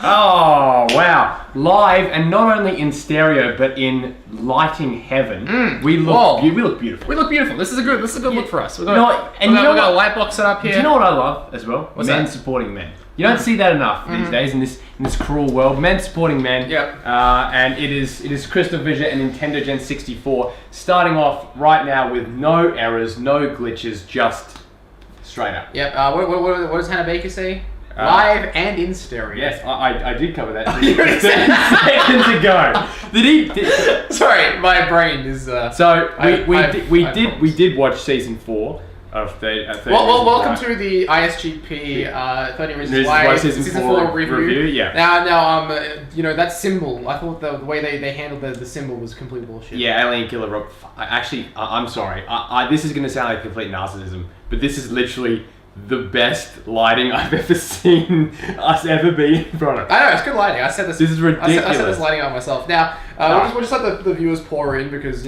Oh, wow. Live, and not only in stereo, but in lighting heaven. We look beautiful. We look beautiful. This is a good look for us. We've got, we've got a light box set up here. Do you know what I love as well? What's men that? supporting men. You don't see that enough these days in this cruel world. Men supporting men. Yep. And it is CrystalFissure and Nintendogen64, starting off right now with no errors, no glitches, just straight up. Yep. What does Hannah Baker say? Live and in stereo. Yes, I did cover that seconds ago. Sorry, my brain is. So we did watch season 4 of the. Welcome to the ISGP 30 Reasons Why season 4 review. Yeah. Now, that symbol. I thought the way they handled the symbol was complete bullshit. Yeah, Alien Killer Rob. I'm sorry. This is going to sound like complete narcissism, but this is literally the best lighting I've ever seen us ever be in front of. I know, it's good lighting. I said this. This is ridiculous. I said this lighting on myself. Now, we'll just let the viewers pour in because,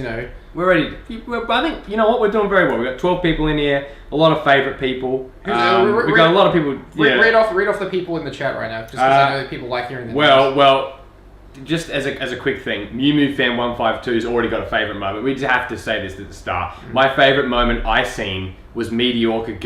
we're ready. I think, you know what, we're doing very well. We've got 12 people in here, a lot of favourite people. We've got a lot of people. Yeah. Read off the people in the chat right now, just because I know that people like hearing the names. Well, just as a quick thing, Mew Mew Fan 152's already got a favourite moment. We just have to say this at the start. My favourite moment I seen was Meteora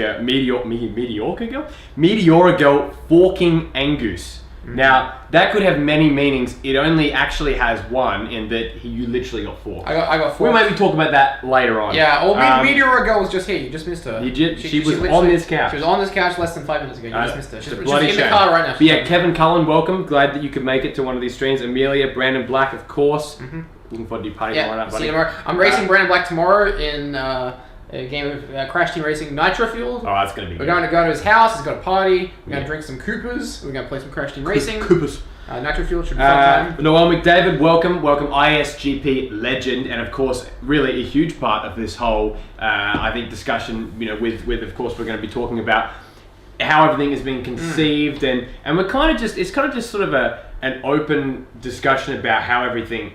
Girl forking Angus. Now, that could have many meanings. It only actually has one, in that you literally got 4. I got 4. We might be talking about that later on. Yeah, Meteora Girl was just here. You just missed her. She was on this couch. She was on this couch less than 5 minutes ago. You just missed her. She's in bloody the car right now. But yeah, Kevin Cullen, welcome. Glad that you could make it to one of these streams. Amelia, Brandon Black, of course. Looking forward to your party tomorrow night, buddy. See you tomorrow. I'm racing Brandon Black tomorrow in a game of Crash Team Racing Nitro Field. Oh, that's going to be We're going to go to his house. He's got a party. We're going to drink some Coopers. We're going to play some Crash Team Racing. Coopers. Nitro Field should be fun time. Noel McDavid, welcome ISGP legend, and of course, really a huge part of this whole, I think, discussion. With of course, we're going to be talking about how everything is being conceived, and we're kind of just sort of an open discussion about how everything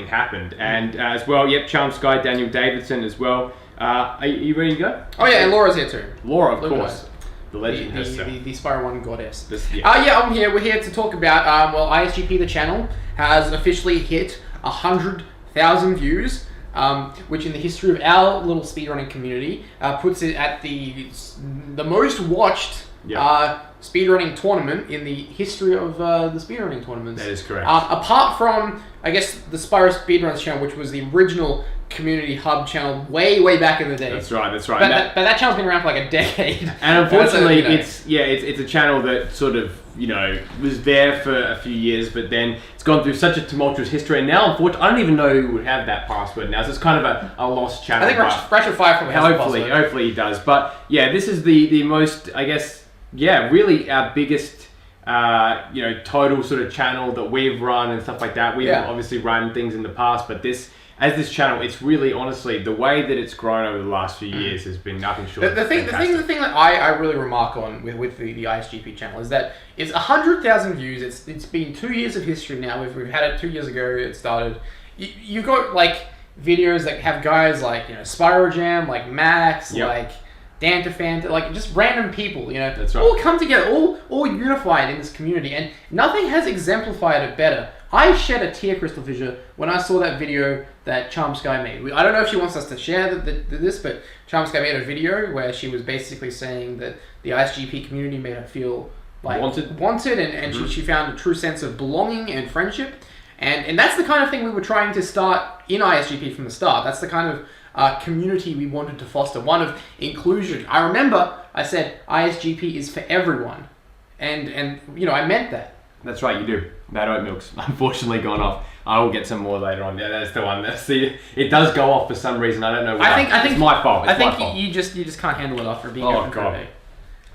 happened, and as well, Charm Sky, Daniel Davidson as well. Are you ready to go? Oh yeah, and Laura's here too. Laura, of course. The legend herself. The Spyro 1 goddess. I'm here. We're here to talk about, ISGP, the channel, has officially hit 100,000 views, which in the history of our little speedrunning community, puts it at the most watched speedrunning tournament in the history of the speedrunning tournaments. That is correct. Apart from, I guess, the Spyro Speedruns channel, which was the original community hub channel way back in the day. That's right. But that channel's been around for like a decade. And unfortunately, it's a channel that sort of was there for a few years, but then it's gone through such a tumultuous history. And now, unfortunately, I don't even know who would have that password now. So it's kind of a lost channel. I think Ratchet 5 probably has the password. Hopefully he does. But yeah, this is the most, I guess, really our biggest. Total sort of channel that we've run and stuff like that. We've obviously run things in the past, but this channel, it's really, honestly, the way that it's grown over the last few years has been nothing short. The thing that I really remark on with the ISGP channel is that it's 100,000 views. It's been 2 years of history now. We've had it 2 years ago. It started. You've got like videos that have guys like Spyro Jam, like Max, like Dantafant, like just random people, That's right. all come together, all unified in this community, and nothing has exemplified it better. I shed a tear, CrystalFissure, when I saw that video that Charm Sky made. I don't know if she wants us to share this, but Charm Sky made a video where she was basically saying that the ISGP community made her feel like wanted and she found a true sense of belonging and friendship, and that's the kind of thing we were trying to start in ISGP from the start. That's the kind of community we wanted to foster, one of inclusion. I remember I said ISGP is for everyone, and I meant that. That's right, you do. That oat milk's unfortunately gone off. I will get some more later on. Yeah, that's the one. See, it does go off for some reason. I don't know why. I think it's my fault. I think you just can't handle it after being open for a day.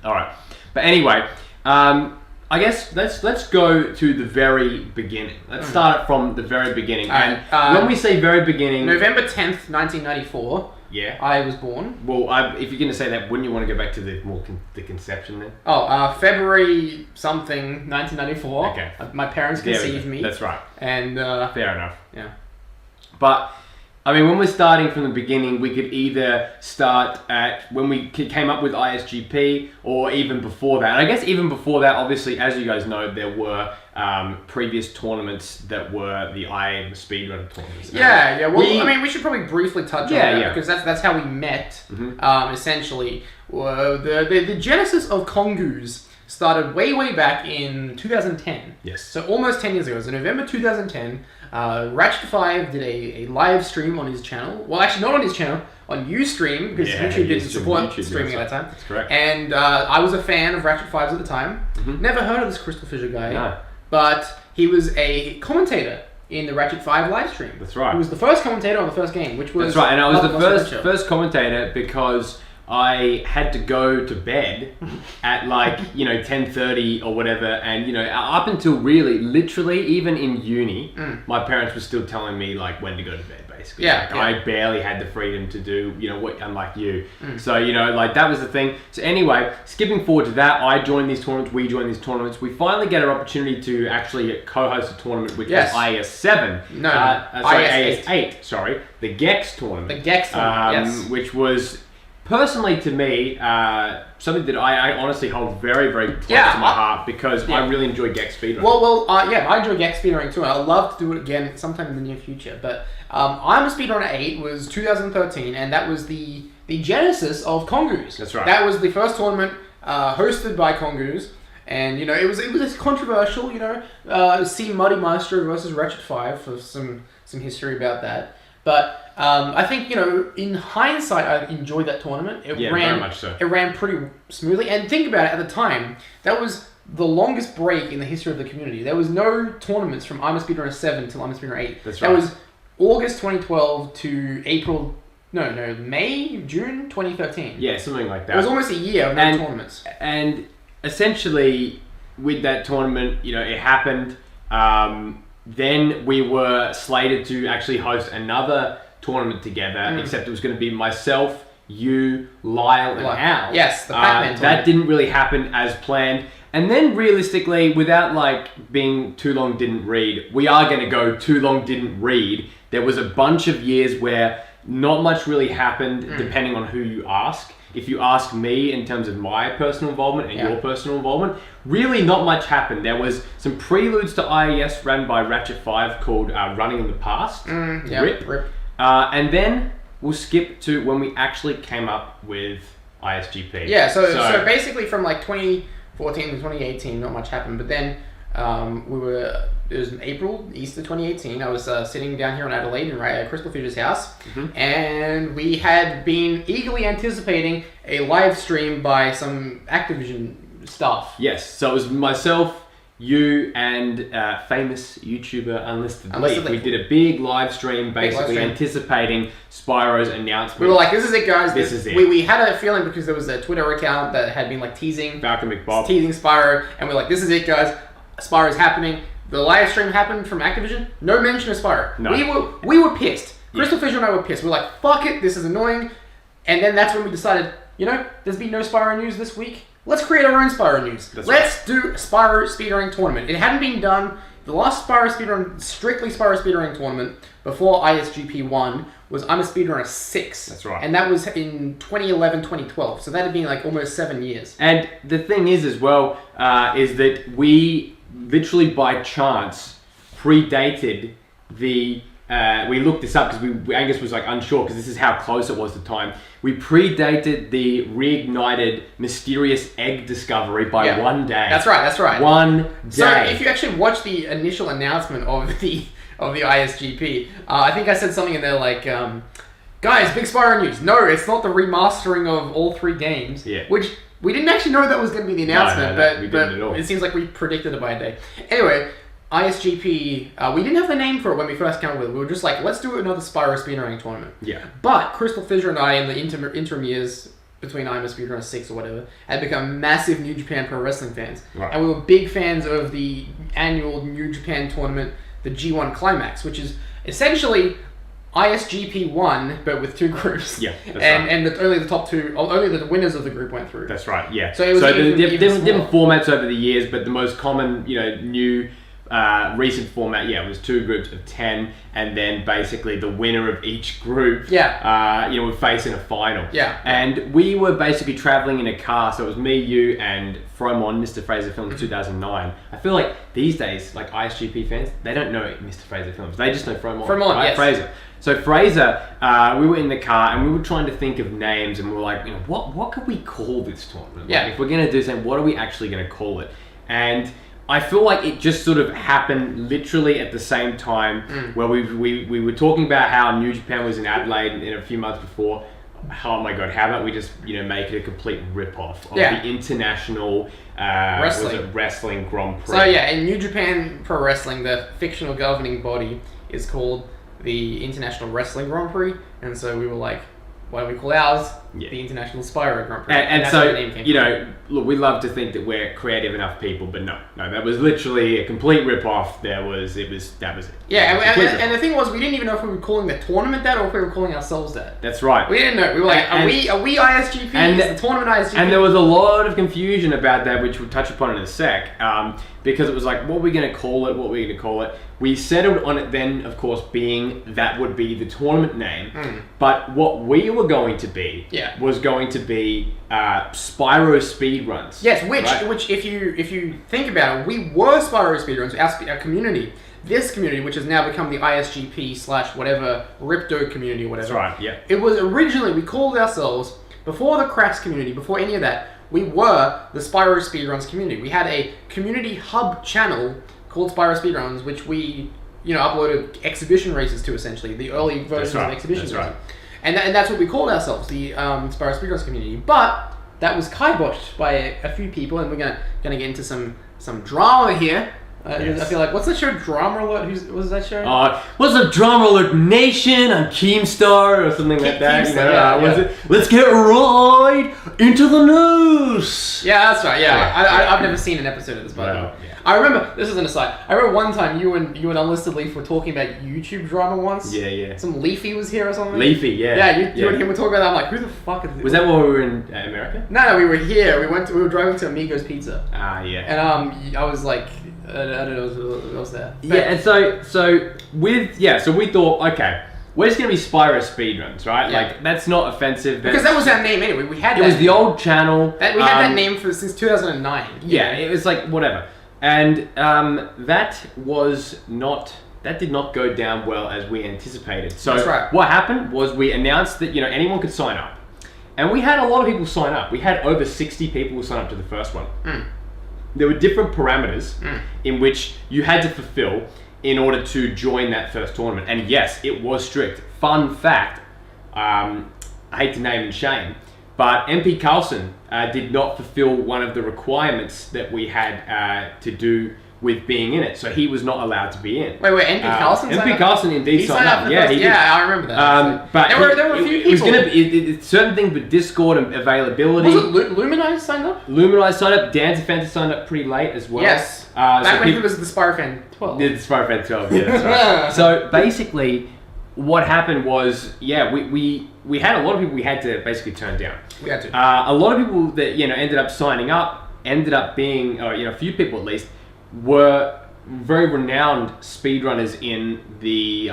All right, but anyway, I guess let's go to the very beginning. Let's start it from the very beginning. And when we say very beginning, November 10th, 1994. Yeah, I was born. Well, if you're going to say that, wouldn't you want to go back to the conception then? February something 1994. Okay. My parents conceived me. That's right. And fair enough. Yeah. But I mean, when we're starting from the beginning, we could either start at when we came up with ISGP, or even before that. And I guess even before that, obviously, as you guys know, there were previous tournaments that were the IM speedrun tournaments. Yeah. Well, I mean, we should probably briefly touch on that because that's how we met. Essentially, the genesis of Kongus started way back in 2010. Yes. So almost 10 years ago. So November 2010, Ratchet5 did a live stream on his channel. Well, actually not on his channel, on Ustream, because YouTube didn't support streaming at that time. That's correct. And I was a fan of Ratchet5's at the time. Never heard of this CrystalFissure guy. No. But he was a commentator in the Ratchet5 live stream. That's right. He was the first commentator on the first game, which was... That's right, and I was the first commentator because I had to go to bed at 10:30 or whatever, and up until literally even in uni, my parents were still telling me when to go to bed, basically. Yeah, I barely had the freedom to do what, unlike you. So that was the thing. So anyway, skipping forward to that, I joined these tournaments. We joined these tournaments. We finally get an opportunity to actually co-host a tournament, which was IS7. IS8. Sorry, the Gex tournament. The Gex tournament. Yes. Which was, personally to me, something that I honestly hold very, very close to my heart, because I really enjoy Gex speedrunning. Well, I enjoy Gex speedrunning too, and I'd love to do it again sometime in the near future. But I'm a Speedrunner 8 was 2013, and that was the genesis of Kongus. That's right. That was the first tournament hosted by Kongus, and it was controversial. See Muddy Maestro versus Ratchet5 for some history about that. But I think, in hindsight, I enjoyed that tournament. Very much so. It ran pretty smoothly. And think about it, at the time, that was the longest break in the history of the community. There was no tournaments from I'm a Speedrunner 7 till I'm a Speedrunner 8. That's right. That was August 2012 to May, June 2013. Yeah, something like that. It was almost a year of no tournaments. And essentially, with that tournament, it happened. Then we were slated to actually host another tournament together, except it was going to be myself, you, Lyle, and Al. Yes, the Pac-Man tournament. That didn't really happen as planned. And then realistically, without being too long didn't read, we are going to go too long didn't read. There was a bunch of years where not much really happened, depending on who you ask. If you ask me in terms of my personal involvement and your personal involvement, really not much happened. There was some preludes to IES ran by Ratchet5 called Running in the Past. RIP. And then we'll skip to when we actually came up with ISGP. Yeah, so basically from 2014 to 2018, not much happened. But then it was in April, Easter 2018. I was sitting down here in Adelaide at CrystalFissure's house, and we had been eagerly anticipating a live stream by some Activision stuff. Yes, so it was myself, you, and famous YouTuber Unlisted Leaf. We did a big live stream, basically anticipating Spyro's announcement. We were like, this is it, guys. This is it. We had a feeling because there was a Twitter account that had been teasing Falcon McBob. Teasing Spyro, and we're like, this is it, guys. Spyro's happening. The live stream happened from Activision. No mention of Spyro. No. We were pissed. CrystalFissure and I were pissed. We're like, fuck it, this is annoying. And then that's when we decided, there's been no Spyro news this week. Let's create our own Spyro news. Let's do a Spyro speedrunning tournament. It hadn't been done. The last strictly Spyro speedrunning tournament before ISGP 1 was I'm a Speedrunner 6. That's right. And that was in 2011, 2012. So that had been almost 7 years. And the thing is as well, is that we literally by chance predated the we looked this up because Angus was unsure because this is how close it was to time. We predated the reignited mysterious egg discovery by 1 day. That's right. 1 day. So if you actually watch the initial announcement of the ISGP, I think I said something in there guys, big Spyro news. No, it's not the remastering of all 3 games. Yeah. Which we didn't actually know that was going to be the announcement, we didn't at all. It seems like we predicted it by a day. Anyway, ISGP, we didn't have the name for it when we first came up with it. We were just let's do another Spyro speedrunning tournament. Yeah. But CrystalFissure and I, in the interim years between I'm a Speedrunner 6 or whatever, had become massive New Japan Pro Wrestling fans. Right. And we were big fans of the annual New Japan tournament, the G1 Climax, which is essentially ISGP 1, but with 2 groups. Yeah, that's and only the winners of the group went through. That's right, yeah. So it was different formats over the years, but the most common, new recent format, it was 2 groups of 10, and then basically the winner of each group, would face in a final. And we were basically traveling in a car, so it was me, you, and Fromon, Mr. Fraser Films 2009. I feel like these days, like ISGP fans, they don't know Mr. Fraser Films. They just know Fromon. Right? Yes. Fraser. So Fraser, we were in the car and we were trying to think of names, and we were like, what could we call this tournament? Like, if we're going to do something, what are we actually going to call it? And I feel like it just sort of happened literally at the same time where we were talking about how New Japan was in Adelaide in a few months before. Oh my god, how about we just make it a complete rip-off of the international wrestling Grand Prix. So in New Japan Pro Wrestling, the fictional governing body is called the International Wrestling Grand Prix, and so we were like, why don't we call ours the International Spyro Grand Prix? And so, look, we love to think that we're creative enough people, but no, that was literally a complete rip-off. That was it. Yeah, and the thing was, we didn't even know if we were calling the tournament that or if we were calling ourselves that. That's right. We didn't know. We were like, are we ISGP? Is the tournament ISGP? And there was a lot of confusion about that, which we'll touch upon in a sec, because it was like, what are we going to call it? We settled on it then, of course, being that would be the tournament name. But what we were going to be was going to be Spyro Speedruns. Yes, which if you think about it, we were Spyro Speedruns, our community. This community, which has now become the ISGP / whatever, Ripto community or whatever. That's right, yeah. It was originally, we called ourselves, before the Cracks community, before any of that, we were the Spyro Speedruns community. We had a community hub channel called Spyro Speedruns, which we, uploaded exhibition races to, essentially, the early versions of exhibition races. Right. And that's what we called ourselves, the Spyro Speedruns community. But that was kiboshed by a few people, and we're gonna get into some drama here. I feel like, what's that show? Drama Alert? What's that show? What's a Drama Alert Nation on Keemstar or something like that? Keemstar, Let's get right into the news. Yeah, that's right. Yeah, I've never seen an episode of this, by the way. I remember, this is an aside, I remember one time you and Unlisted Leaf were talking about YouTube drama once. Yeah. Some Leafy was here or something. Leafy, yeah. Yeah, you and him were talking about that. I'm like, who the fuck is this? Was that when we were in America? No, we were here. We were driving to Amigos Pizza. Yeah. And I was like, I don't know what was there. But, and so we thought, okay, we're just gonna be Spyro Speedruns, right? Yeah. Like, that's not offensive. Because that was our name anyway. We had it was the old channel. We had that name since 2009. Yeah, it was like whatever. And that did not go down well as we anticipated. So that's right. What happened was we announced that anyone could sign up, and we had a lot of people sign up. We had over 60 people sign up to the first one. There were different parameters in which you had to fulfill in order to join that first tournament. And yes, it was strict. Fun fact, I hate to name and shame, but MP Carlson did not fulfill one of the requirements that we had to do with being in it, so he was not allowed to be in. Wait, MP Carlson? MP Carlson indeed signed up. Yeah, I remember that. But there were a few people. It was going to be certain things with Discord and availability. Was it Luminize signed up? Luminize signed up. Dancer Fans signed up pretty late as well. Yes. Back when he was the Spyro Fan 12. Yeah, the Spyro Fan 12. Yeah, that's right. So basically, what happened was, we had a lot of people we had to basically turn down. We had to. A lot of people that ended up signing up ended up being, a few people at least, were very renowned speedrunners in the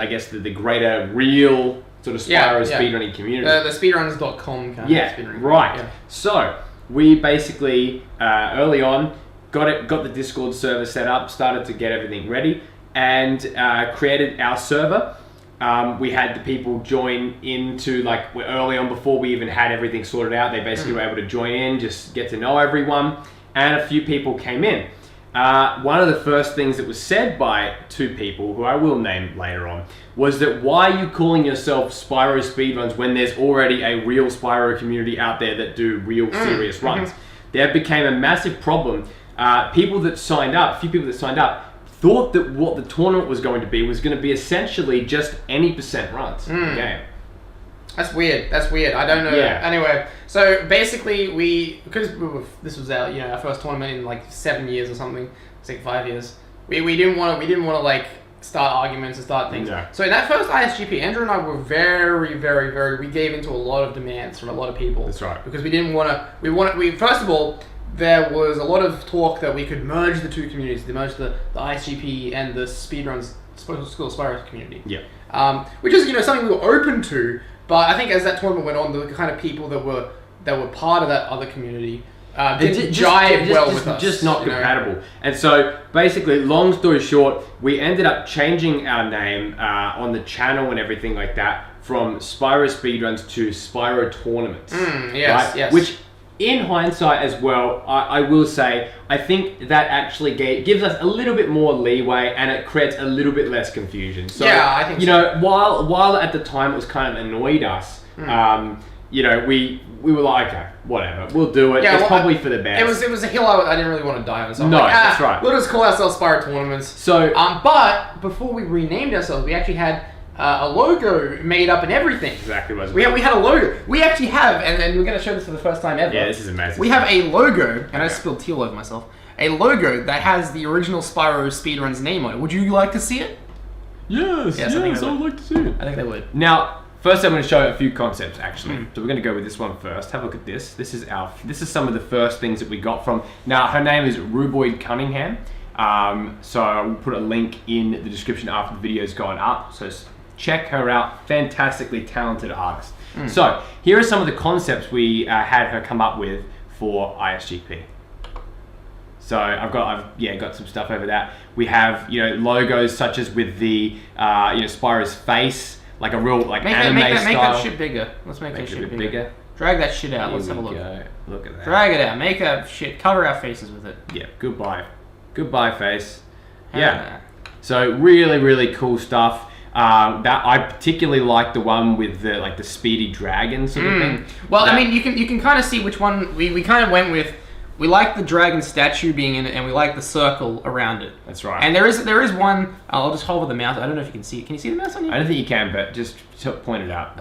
greater real sort of Spyro speedrunning community. The speedrunners.com kind of speedrunning. Right. Yeah. So we basically early on got the Discord server set up, started to get everything ready, and created our server. We had the people join into early on before we even had everything sorted out. They basically were able to join in, just get to know everyone, and a few people came in. One of the first things that was said by two people, who I will name later on, was that why are you calling yourself Spyro Speedruns when there's already a real Spyro community out there that do real serious runs? That became a massive problem. A few people that signed up, thought that what the tournament was going to be essentially just any percent runs in the game. That's weird. I don't know. Yeah. Anyway, so basically because this was our first tournament in 7 years or something, 5 years. We didn't want to start arguments and start things. No. So in that first ISGP, Andrew and I were very, very, very. We gave into a lot of demands from a lot of people. That's right. Because we didn't want to. We first of all, there was a lot of talk that we could merge the two communities, to merge the ISGP and the Speedruns School of Spyro community. Yeah. Which is something we were open to, but I think as that tournament went on, the kind of people that were part of that other community didn't jive well with us. Just not compatible. And so basically, long story short, we ended up changing our name on the channel and everything like that from Spyro Speedruns to Spyro Tournaments. Yes. Which, in hindsight as well, I will say, I think that actually gives us a little bit more leeway and it creates a little bit less confusion. So, yeah, I think while at the time it was kind of annoyed us, we were like, okay, whatever, we'll do it. Yeah, it's probably for the best. It was a hill I didn't really want to die on. So that's right. We'll just call ourselves Spyro Tournaments. So, but before we renamed ourselves, we actually had a logo made up and everything. Exactly what we had a logo. We actually have, and we're going to show this for the first time ever. Yeah, this is amazing. We have a logo, and I spilled tea all over myself. A logo that has the original Spyro Speedruns name on it. Would you like to see it? Yes, I would like to see it. I think they would. Now, first I'm going to show a few concepts actually. So we're going to go with this one first. Have a look at this. This is some of the first things that we got from. Now, her name is Ruboid Cunningham. So I'll put a link in the description after the video's gone up. So check her out. Fantastically talented artist. So here are some of the concepts we had her come up with for ISGP. So I've got some stuff over that. We have logos such as with the Spyro's face, like a real anime style. Make that shit bigger. Let's make that shit bigger. Drag that shit out. Let's have a look. Look at that. Drag it out. Make that shit. Cover our faces with it. Yeah. Goodbye face. Yeah. So really, really cool stuff. That I particularly like the one with the speedy dragon sort of thing. Well, I mean, you can kind of see which one we kind of went with. We like the dragon statue being in it, and we like the circle around it. That's right. And there is one. I'll just hover the mouse. I don't know if you can see it. Can you see the mouse on here? I don't think you can, but just point it out.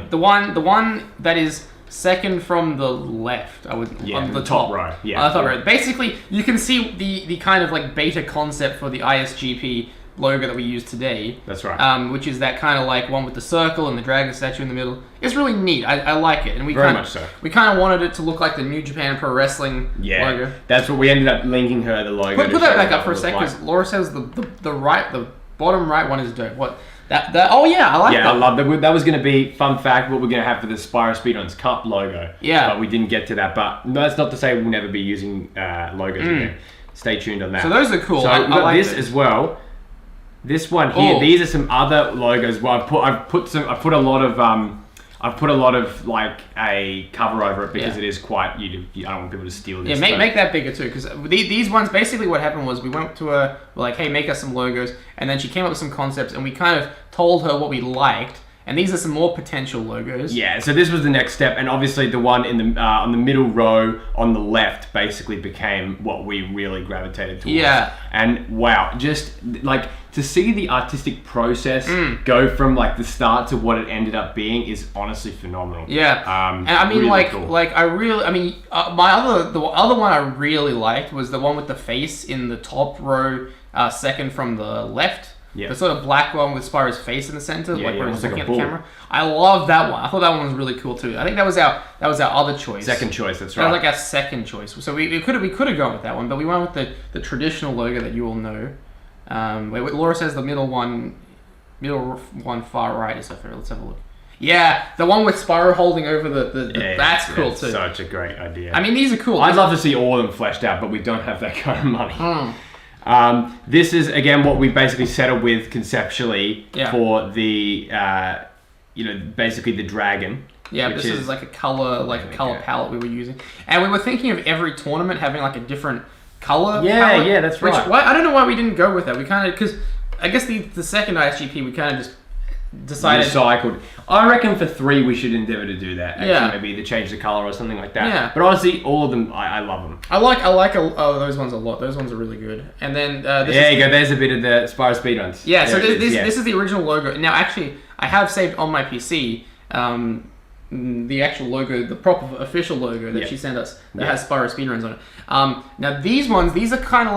The one that is second from the left. On the top row. Yeah. On the top row. Basically, you can see the kind of beta concept for the ISGP logo that we use today. That's right. Which is that kind of one with the circle and the dragon statue in the middle. It's really neat. I like it, and we very much so. We kind of wanted it to look like the New Japan Pro Wrestling logo. That's what we ended up linking her the logo. Put that back up for a sec, because Laura says the bottom right one is dope. What? Oh yeah, I like that. Yeah, I love that. That was going to be, fun fact, what we're going to have for the Spyro Speedruns Cup logo. Yeah. But we didn't get to that. But that's not to say we'll never be using logos again. Stay tuned on that. So those are cool. So we've got this as well. This one here. These are some other logos. Well, I've put a lot of a cover over it because it is quite. I don't want people to steal this. Yeah, make that bigger too, because these ones, basically what happened was we went to her, we're like, hey, make us some logos, and then she came up with some concepts, and we kind of told her what we liked. And these are some more potential logos. Yeah, so this was the next step, and obviously the one in the on the middle row on the left basically became what we really gravitated towards. Yeah. And wow, just to see the artistic process go from the start to what it ended up being is honestly phenomenal. Yeah. And I mean, really cool. the other one I really liked was the one with the face in the top row, second from the left. Yeah. The sort of black one with Spyro's face in the center, where he's looking at the bull. camera. I love that one. I thought that one was really cool too. I think that was our other choice. Second choice, that's right. That was our second choice. So we could have gone with that one, but we went with the traditional logo that you all know. Laura says the middle one far right is up there. Let's have a look. Yeah, the one with Spyro holding over that's cool too. Such a great idea. I mean, these are cool. I'd love to see all of them fleshed out, but we don't have that kind of money. This is again what we basically settled with conceptually for the basically the dragon. Yeah, this is a color palette we were using, and we were thinking of every tournament having a different color. palette, yeah, that's right. I don't know why we didn't go with that. We kind of, because I guess the second ISGP we kind of just decided. Recycled. I reckon for 3 we should endeavour to do that. Actually, Yeah. maybe either change the colour or something like that. Yeah. But honestly, all of them, I love them. I like those ones a lot. Those ones are really good. And then there you go. There's a bit of the Spyro Speedruns. Yeah. So this is the original logo. Now, actually, I have saved on my PC the actual logo, the proper official logo that she sent us that has Spyro Speedruns on it. Now these are kind of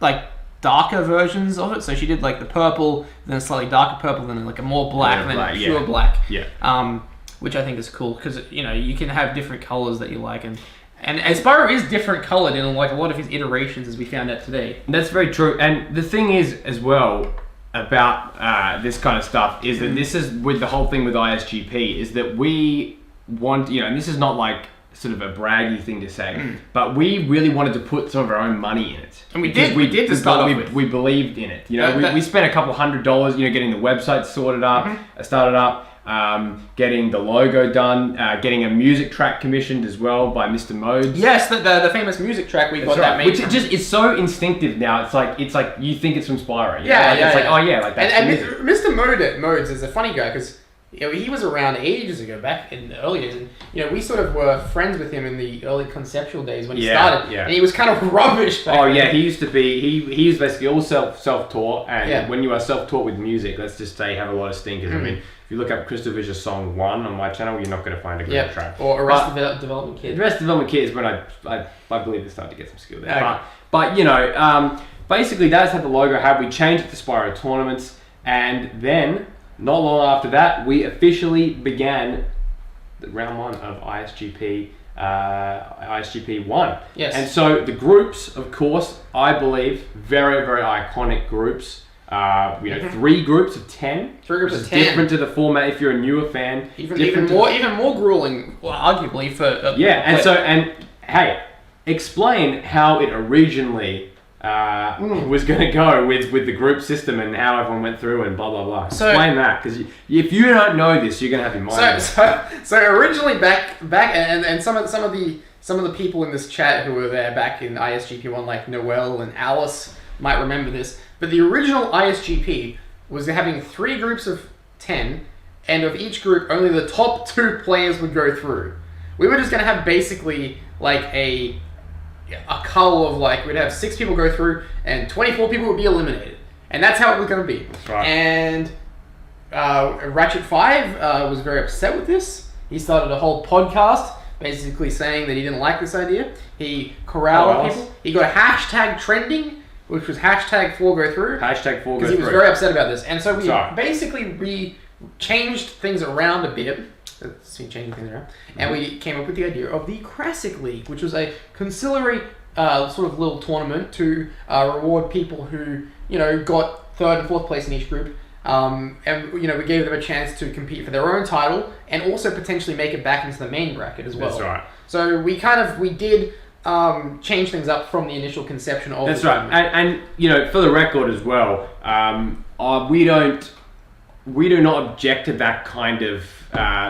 like darker versions of it. So she did the purple, then a slightly darker purple, then a more black, and then a pure black. Yeah. Which I think is cool because you can have different colors that you like, and And Spyro is different coloured in like a lot of his iterations, as we found out today. That's very true. And the thing is, as well, about this kind of stuff is that this is with the whole thing with ISGP is that we want, and this is not like sort of a braggy thing to say, but we really wanted to put some of our own money in it. And we did to start off with. We believed in it. We spent a couple $100, getting the website sorted up, started up, getting the logo done, getting a music track commissioned as well by Mr. Modes. Yes, the famous music track we got that made. Which it's so instinctive now. It's like you think it's from Spyro. It's like, oh yeah, like that's and Mr. Modes is a funny guy because he was around ages ago, back in the early days, and we sort of were friends with him in the early conceptual days when he started. Yeah. And he was kind of rubbish back then. He used to be. He was basically all self-taught, and when you are self-taught with music, let's just say you have a lot of stinkers. I mean, if you look up CrystalFissure Song 1 on my channel, you're not going to find a great track. Or Arrested Development Kit. Arrested Development Kit is when I believe they started to get some skill there. Okay. But basically that's how the logo had. We changed it to Spyro Tournaments, and then not long after that, we officially began the round 1 of ISGP 1. Yes. And so the groups, of course, I believe, very, very iconic groups. 3 groups of 10. 3 groups of 10. Different to the format if you're a newer fan. Even more grueling, arguably for. And hey, explain how it originally was going to go with the group system and how everyone went through and blah blah blah. Explain that, because if you don't know this, you're going to have your mind. So originally back and some of the people in this chat who were there back in ISGP 1, like Noel and Alice, might remember this. But the original ISGP was having 3 groups of 10, and of each group, only the top 2 players would go through. We were just going to have basically like a cull of we'd have 6 people go through, and 24 people would be eliminated. And that's how it was going to be. That's right. And Ratchet 5 was very upset with this. He started a whole podcast basically saying that he didn't like this idea. He corralled people. He got a hashtag trending, which was hashtag 4GoThrough. Hashtag 4GoThrough. Because he was very upset about this. And so we changed things around a bit. And we came up with the idea of the Classic League, which was a conciliary sort of little tournament to reward people who, got 3rd and 4th place in each group. And we gave them a chance to compete for their own title and also potentially make it back into the main bracket as well. That's right. So we did change things up from the initial conception of That's right. And for the record as well, we do not object to that kind of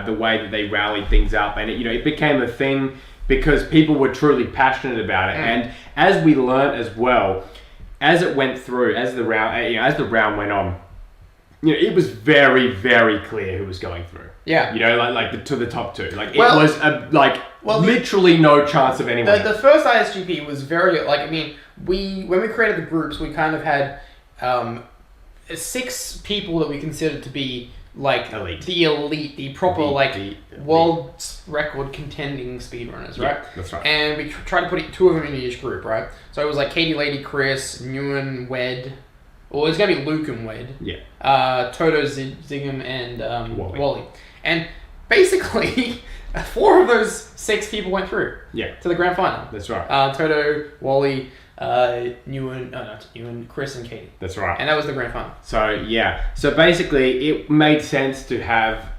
the way that they rallied things up, and it became a thing because people were truly passionate about it. And as we learned as well, as it went through, as the round went on, it was very, very clear who was going through. Yeah. To the top 2. It was literally no chance of anyone. The first ISGP was very when we created the groups, we kind of had 6 people that we considered to be the elite, the proper world record contending speedrunners, right? Yeah, that's right. And we tried to put 2 of them in each group, right? So it was Katie, Lady, Chris, Nguyen, Wed. Well, it's gonna be Luke and Wed. Yeah. Toto, Zigam, and Wally. And basically, 4 of those 6 people went through. Yeah. To the grand final. That's right. Toto, Wally, Nguyen, Chris, and Katie. That's right. And that was the grand final. So basically, it made sense to have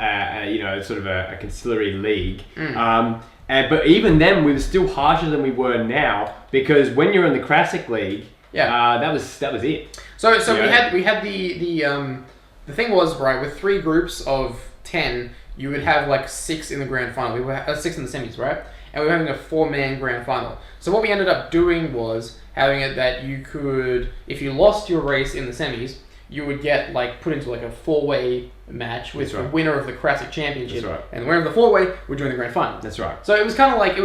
sort of a conciliary league. But even then, we were still harsher than we were now, because when you're in the Classic League, that was it. So we had the thing was, right, with 3 groups of 10, you would have 6 in the grand final. We were 6 in the semis, right? And we were having a 4-man grand final. So what we ended up doing was having it that you could, if you lost your race in the semis, you would get put into a 4-way match with the winner of the Classic Championship. That's right. And the winner of the 4-way would join the grand final. That's right. So it was kind of like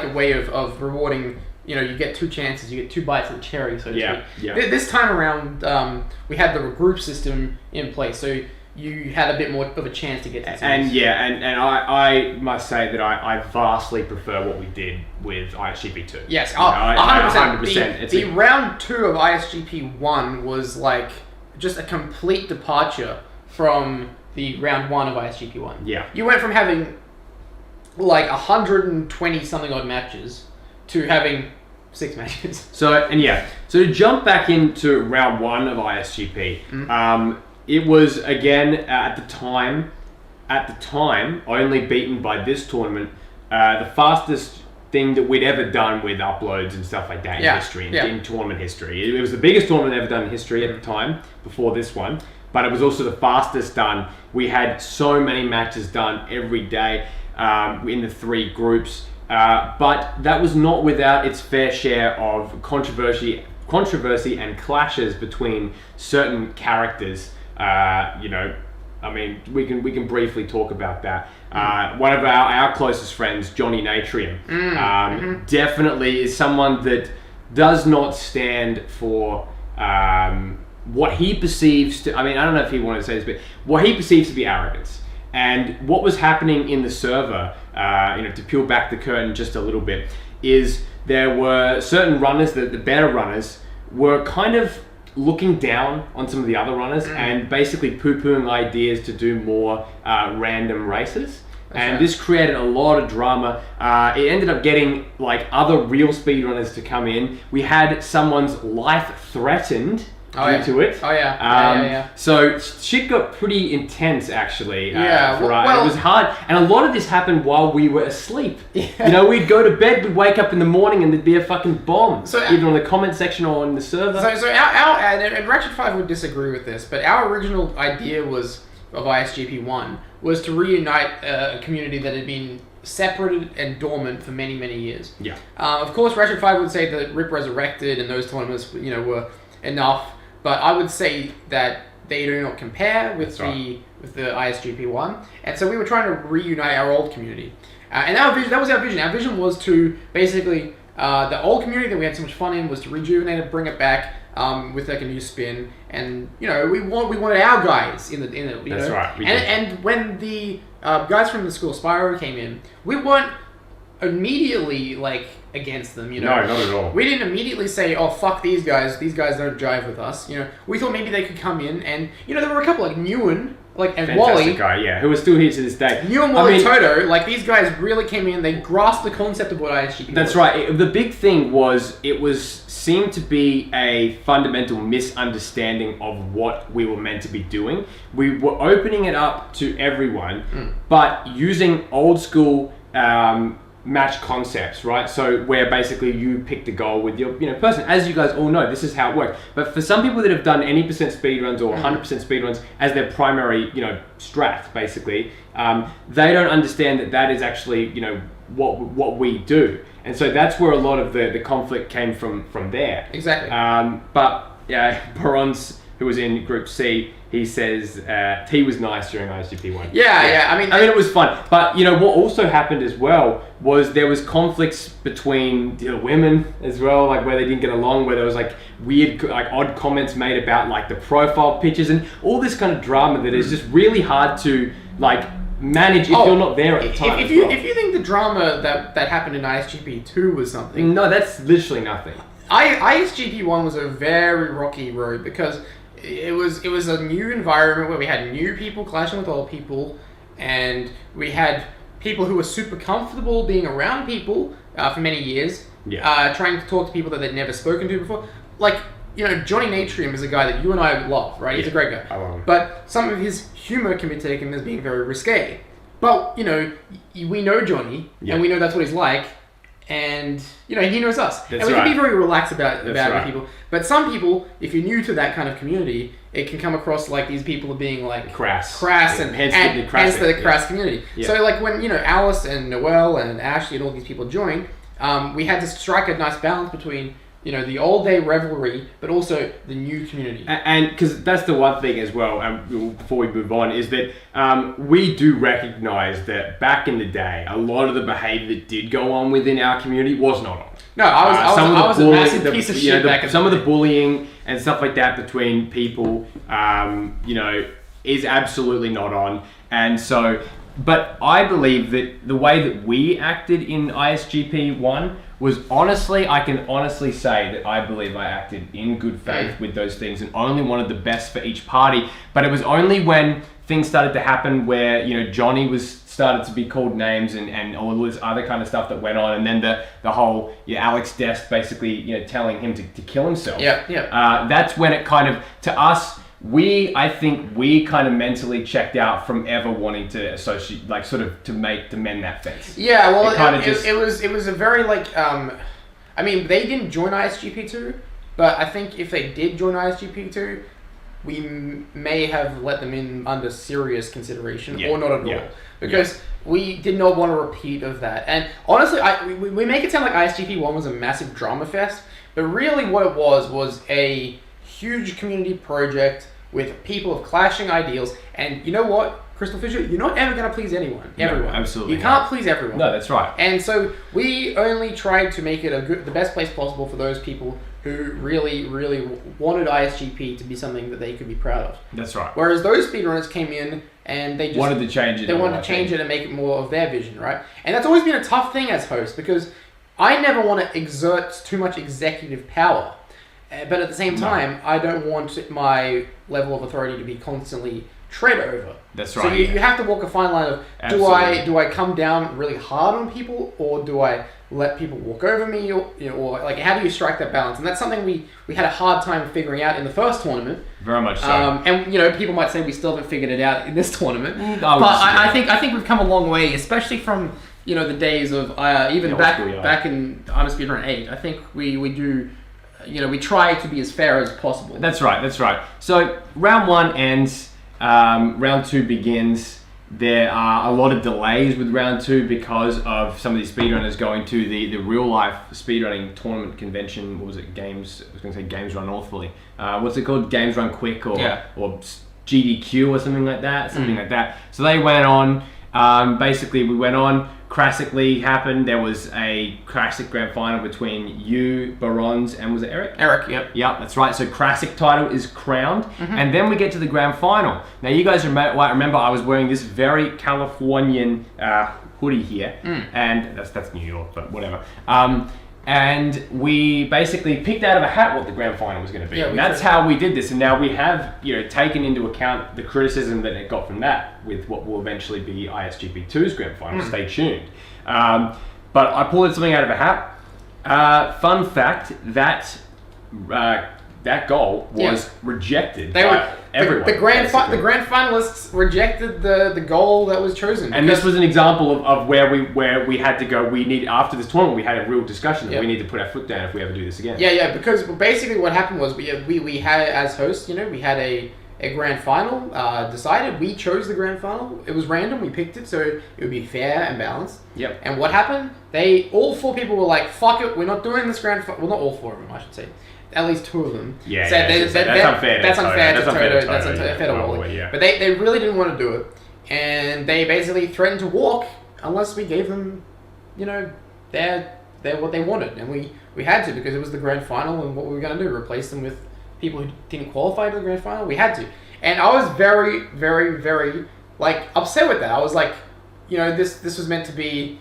a way of rewarding. You get 2 chances, you get 2 bites of the cherry, so to speak. Yeah. This time around, we had the group system in place, so you had a bit more of a chance to get to the semis. And I must say that I vastly prefer what we did with ISGP 2. Yes, 100%. The round 2 of ISGP 1 was just a complete departure from the round 1 of ISGP 1. Yeah. You went from having 120 something odd matches to having 6 matches. So to jump back into round 1 of ISGP, it was again at the time only beaten by this tournament, the fastest thing that we'd ever done with uploads and stuff like that in history, in tournament history. It was the biggest tournament ever done in history at the time, before this one, but it was also the fastest done. We had so many matches done every day in the 3 groups, but that was not without its fair share of controversy and clashes between certain characters. I mean, we can briefly talk about that. One of our closest friends, Johnny Natrium, definitely is someone that does not stand for what he perceives to, I mean, I don't know if he wanted to say this, but what he perceives to be arrogance. And what was happening in the server, to peel back the curtain just a little bit, is there were certain runners, the better runners, were kind of looking down on some of the other runners and basically poo-pooing ideas to do more random races. This created a lot of drama. It ended up getting like other real speedrunners to come in. We had someone's life threatened due to it. So shit got pretty intense actually. It was hard, and a lot of this happened while we were asleep. We'd go to bed, we'd wake up in the morning, and there'd be a fucking bomb, either on the comment section or on the server. So and Ratchet 5 would disagree with this, but our original idea of ISGP 1 was to reunite a community that had been separated and dormant for many, many years. Of course, Ratchet 5 would say that Rip Resurrected and those tournaments, were enough. But I would say that they do not compare with the ISGP 1. And so we were trying to reunite our old community. And that was our vision. Our vision was to basically, the old community that we had so much fun in was to rejuvenate it, bring it back with like a new spin. And, we wanted our guys in the That's right. And when the guys from the school Spyro came in, we weren't immediately like against them, No, not at all. We didn't immediately say, "Oh, fuck these guys don't jive with us." We thought maybe they could come in, and there were a couple like Newen, and Fantastic Wally, guy, who is still here to this day. Newen, Wally, and Toto, like these guys really came in. They grasped the concept of what ISGP That's was. right. The big thing was seemed to be a fundamental misunderstanding of what we were meant to be doing. We were opening it up to everyone, but using old school match concepts, right? So where basically you pick the goal with your person. As you guys all know, this is how it works. But for some people that have done any percent speedruns or 100% speedruns as their primary, strat, basically, they don't understand that is actually, what we do. And so that's where a lot of the conflict came from there. Exactly. But Barons, who was in Group C, he says T was nice during ISGP 1. Yeah. I mean, it was fun. But, what also happened as well was there was conflicts between the women as well, like where they didn't get along, where there was like weird, like odd comments made about like the profile pictures and all this kind of drama that is just really hard to like manage if you're not there at the time. If you think the drama that happened in ISGP 2 was something. No, that's literally nothing. ISGP 1 was a very rocky road because it was a new environment where we had new people clashing with old people, and we had people who were super comfortable being around people for many years, trying to talk to people that they'd never spoken to before. Like, Johnny Natrium is a guy that you and I love, right? He's a great guy. I love him. But some of his humor can be taken as being very risque. But, we know Johnny, and we know that's what he's like. And, he knows us. That's and we right. can be very relaxed about it right. with people. But some people, if you're new to that kind of community, it can come across like these people are being like crass and hence the crass community. Yeah. So like when, Alice and Noelle and Ashley and all these people joined, we had to strike a nice balance between, the old day revelry, but also the new community. And because that's the one thing as well, before we move on, is that we do recognize that back in the day, a lot of the behavior that did go on within our community was not on. No, I was a massive piece of shit back in the day. Some of the bullying and stuff like that between people, is absolutely not on. And so, but I believe that the way that we acted in ISGP 1 was I can honestly say that I believe I acted in good faith with those things and only wanted the best for each party. But it was only when things started to happen where, Johnny was started to be called names and all this other kind of stuff that went on, and then the whole Alex Dest basically telling him to kill himself. That's when it kind of, to us, I think we kind of mentally checked out from ever wanting to associate, like sort of to mend that fence. Yeah, well, it was a very like I mean, they didn't join ISGP2, but I think if they did join ISGP2, we may have let them in under serious consideration, or not at all, because we did not want a repeat of that. And honestly, we make it sound like ISGP1 was a massive drama fest, but really what it was a huge community project with people of clashing ideals. And you know what, CrystalFissure, you're not ever going to please everyone. No, absolutely. You can't please everyone. No, that's right. And so we only tried to make it the best place possible for those people who really, really wanted ISGP to be something that they could be proud of. That's right. Whereas those speedrunners came in and they just wanted to change it. They wanted to change it and make it more of their vision, right? And that's always been a tough thing as host, because I never want to exert too much executive power. But at the same time, I don't want my level of authority to be constantly tread over. That's right. So you have to walk a fine line of, do I come down really hard on people, or do I let people walk over me, or like, how do you strike that balance? And that's something we had a hard time figuring out in the first tournament. Very much so. And people might say we still haven't figured it out in this tournament. I think we've come a long way, especially from the days of back in Undisputed Run 8. I think we do. We try to be as fair as possible. That's right. So round 1 ends, round 2 begins. There are a lot of delays with round 2 because of some of these speedrunners going to the real life speedrunning tournament convention. What was it? Games Run Northfully. What's it called? Games Run Quick or GDQ or something like that. Like that. So they went on. Basically, we went on. Classic League happened. There was a Classic Grand Final between you, Barons, and was it Eric? Eric, yep. Yep, that's right. So Classic title is crowned. And then we get to the Grand Final. Now, you guys might remember I was wearing this very Californian hoodie here. And that's New York, but whatever. And we basically picked out of a hat what the Grand Final was going to be. And that's how we did this. And now we have taken into account the criticism that it got from that with what will eventually be ISGP2's Grand Final. Stay tuned. But I pulled something out of a hat. Fun fact, that goal was rejected by everyone. The grand finalists rejected the goal that was chosen. And this was an example of where we had to go. After this tournament, we had a real discussion that we need to put our foot down if we ever do this again. Because basically what happened was we had, as hosts, we had a grand final decided. We chose the grand final. It was random. We picked it so it would be fair and balanced. Yep. And what happened? All 4 people were like, "Fuck it, we're not doing this grand final." Well, not all 4 of them, I should say. At least 2 of them. That's unfair. That's unfair to Toto. That's unfair to Wally. But they really didn't want to do it, and they basically threatened to walk unless we gave them, their what they wanted, and we had to, because it was the grand final, and what we were going to do, replace them with people who didn't qualify to the grand final. We had to, and I was very, very, very upset with that. I was like, this was meant to be,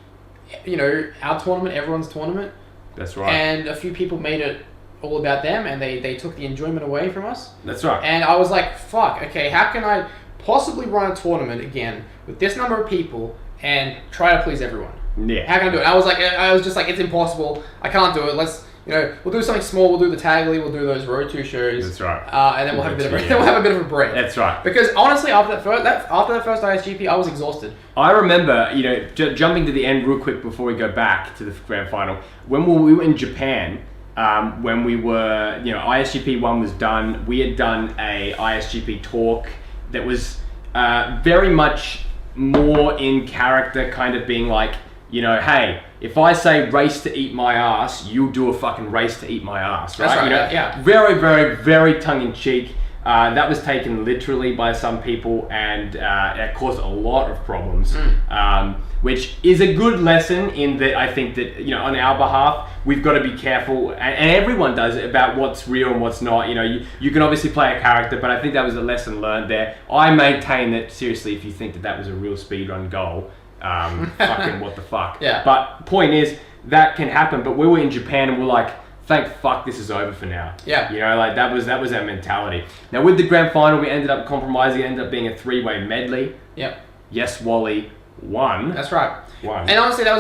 our tournament, everyone's tournament. That's right. And a few people made it all about them, and they took the enjoyment away from us. That's right. And I was like, fuck, okay, how can I possibly run a tournament again with this number of people and try to please everyone? Yeah. How can I do it? I was just like, it's impossible. I can't do it. Let's, we'll do something small. We'll do the Tag League. We'll do those Road 2 shows. That's right. And then we'll have a bit of a break. That's right. Because honestly, after that first ISGP, I was exhausted. I remember, jumping to the end real quick before we go back to the grand final, when we were in Japan. When we were, ISGP 1 was done, we had done a ISGP talk that was very much more in character, kind of being like, hey, if I say race to eat my ass, you do a fucking race to eat my ass, right? That's right, Very, very, very tongue-in-cheek. That was taken literally by some people, and it caused a lot of problems, which is a good lesson in that I think that, on our behalf, we've got to be careful, and everyone does it, about what's real and what's not. You can obviously play a character, but I think that was a lesson learned there. I maintain that, seriously, if you think that was a real speedrun goal, fucking what the fuck. Yeah. But point is, that can happen, but we were in Japan and we're like, thank fuck this is over for now. Yeah. That was our mentality. Now with the grand final, we ended up compromising. It ended up being a 3-way medley. Yep. Yes, Wally won. That's right. Won. And honestly, that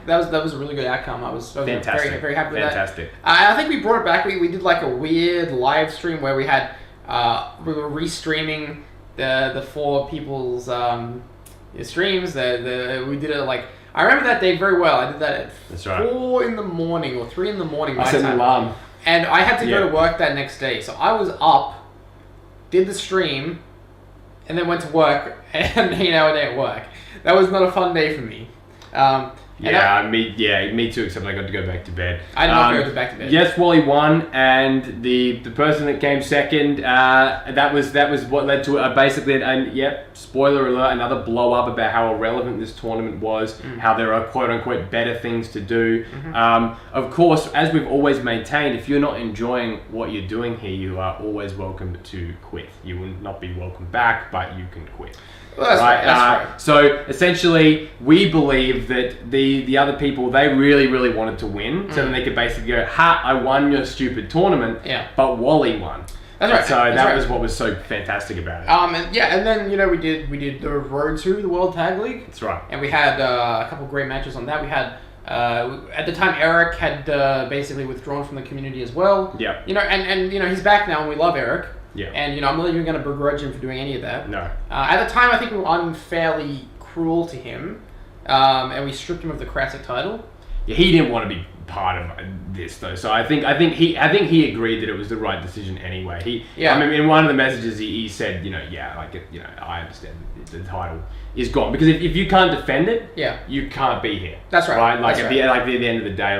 was a really good outcome. I was very, very happy with that. Fantastic. I think we brought it back. We did like a weird live stream where we had we were restreaming the 4 people's streams. We did it like, I remember that day very well. I did that at 4 in the morning or 3 in the morning my I set an time. alarm. And I had to go to work that next day. So I was up, did the stream, and then went to work and 8-hour day at work. That was not a fun day for me. Me too, except I got to go back to bed. I did not go back to bed. Yes, Wally won, and the person that came second, that was what led to basically, spoiler alert, another blow up about how irrelevant this tournament was, how there are quote unquote better things to do. Of course, as we've always maintained, if you're not enjoying what you're doing here, you are always welcome to quit. You will not be welcome back, but you can quit. Well, that's right. That's right. So essentially, we believe that the other people, they really wanted to win, so then they could basically go, "Ha! I won your stupid tournament." Yeah. But Wally won. That's right. So that was what was so fantastic about it. And then we did the Road to the World Tag League. That's right. And we had a couple of great matches on that. We had at the time Eric had basically withdrawn from the community as well. Yeah. And he's back now, and we love Eric. Yeah. And I'm not even going to begrudge him for doing any of that. No. At the time, I think we were unfairly cruel to him, and we stripped him of the classic title. Yeah, he didn't want to be part of this though, so I think he agreed that it was the right decision anyway. I mean, in one of the messages he said, I understand the title is gone, because if you can't defend it, you can't be here. That's right. Right? Like That's at the end of the day,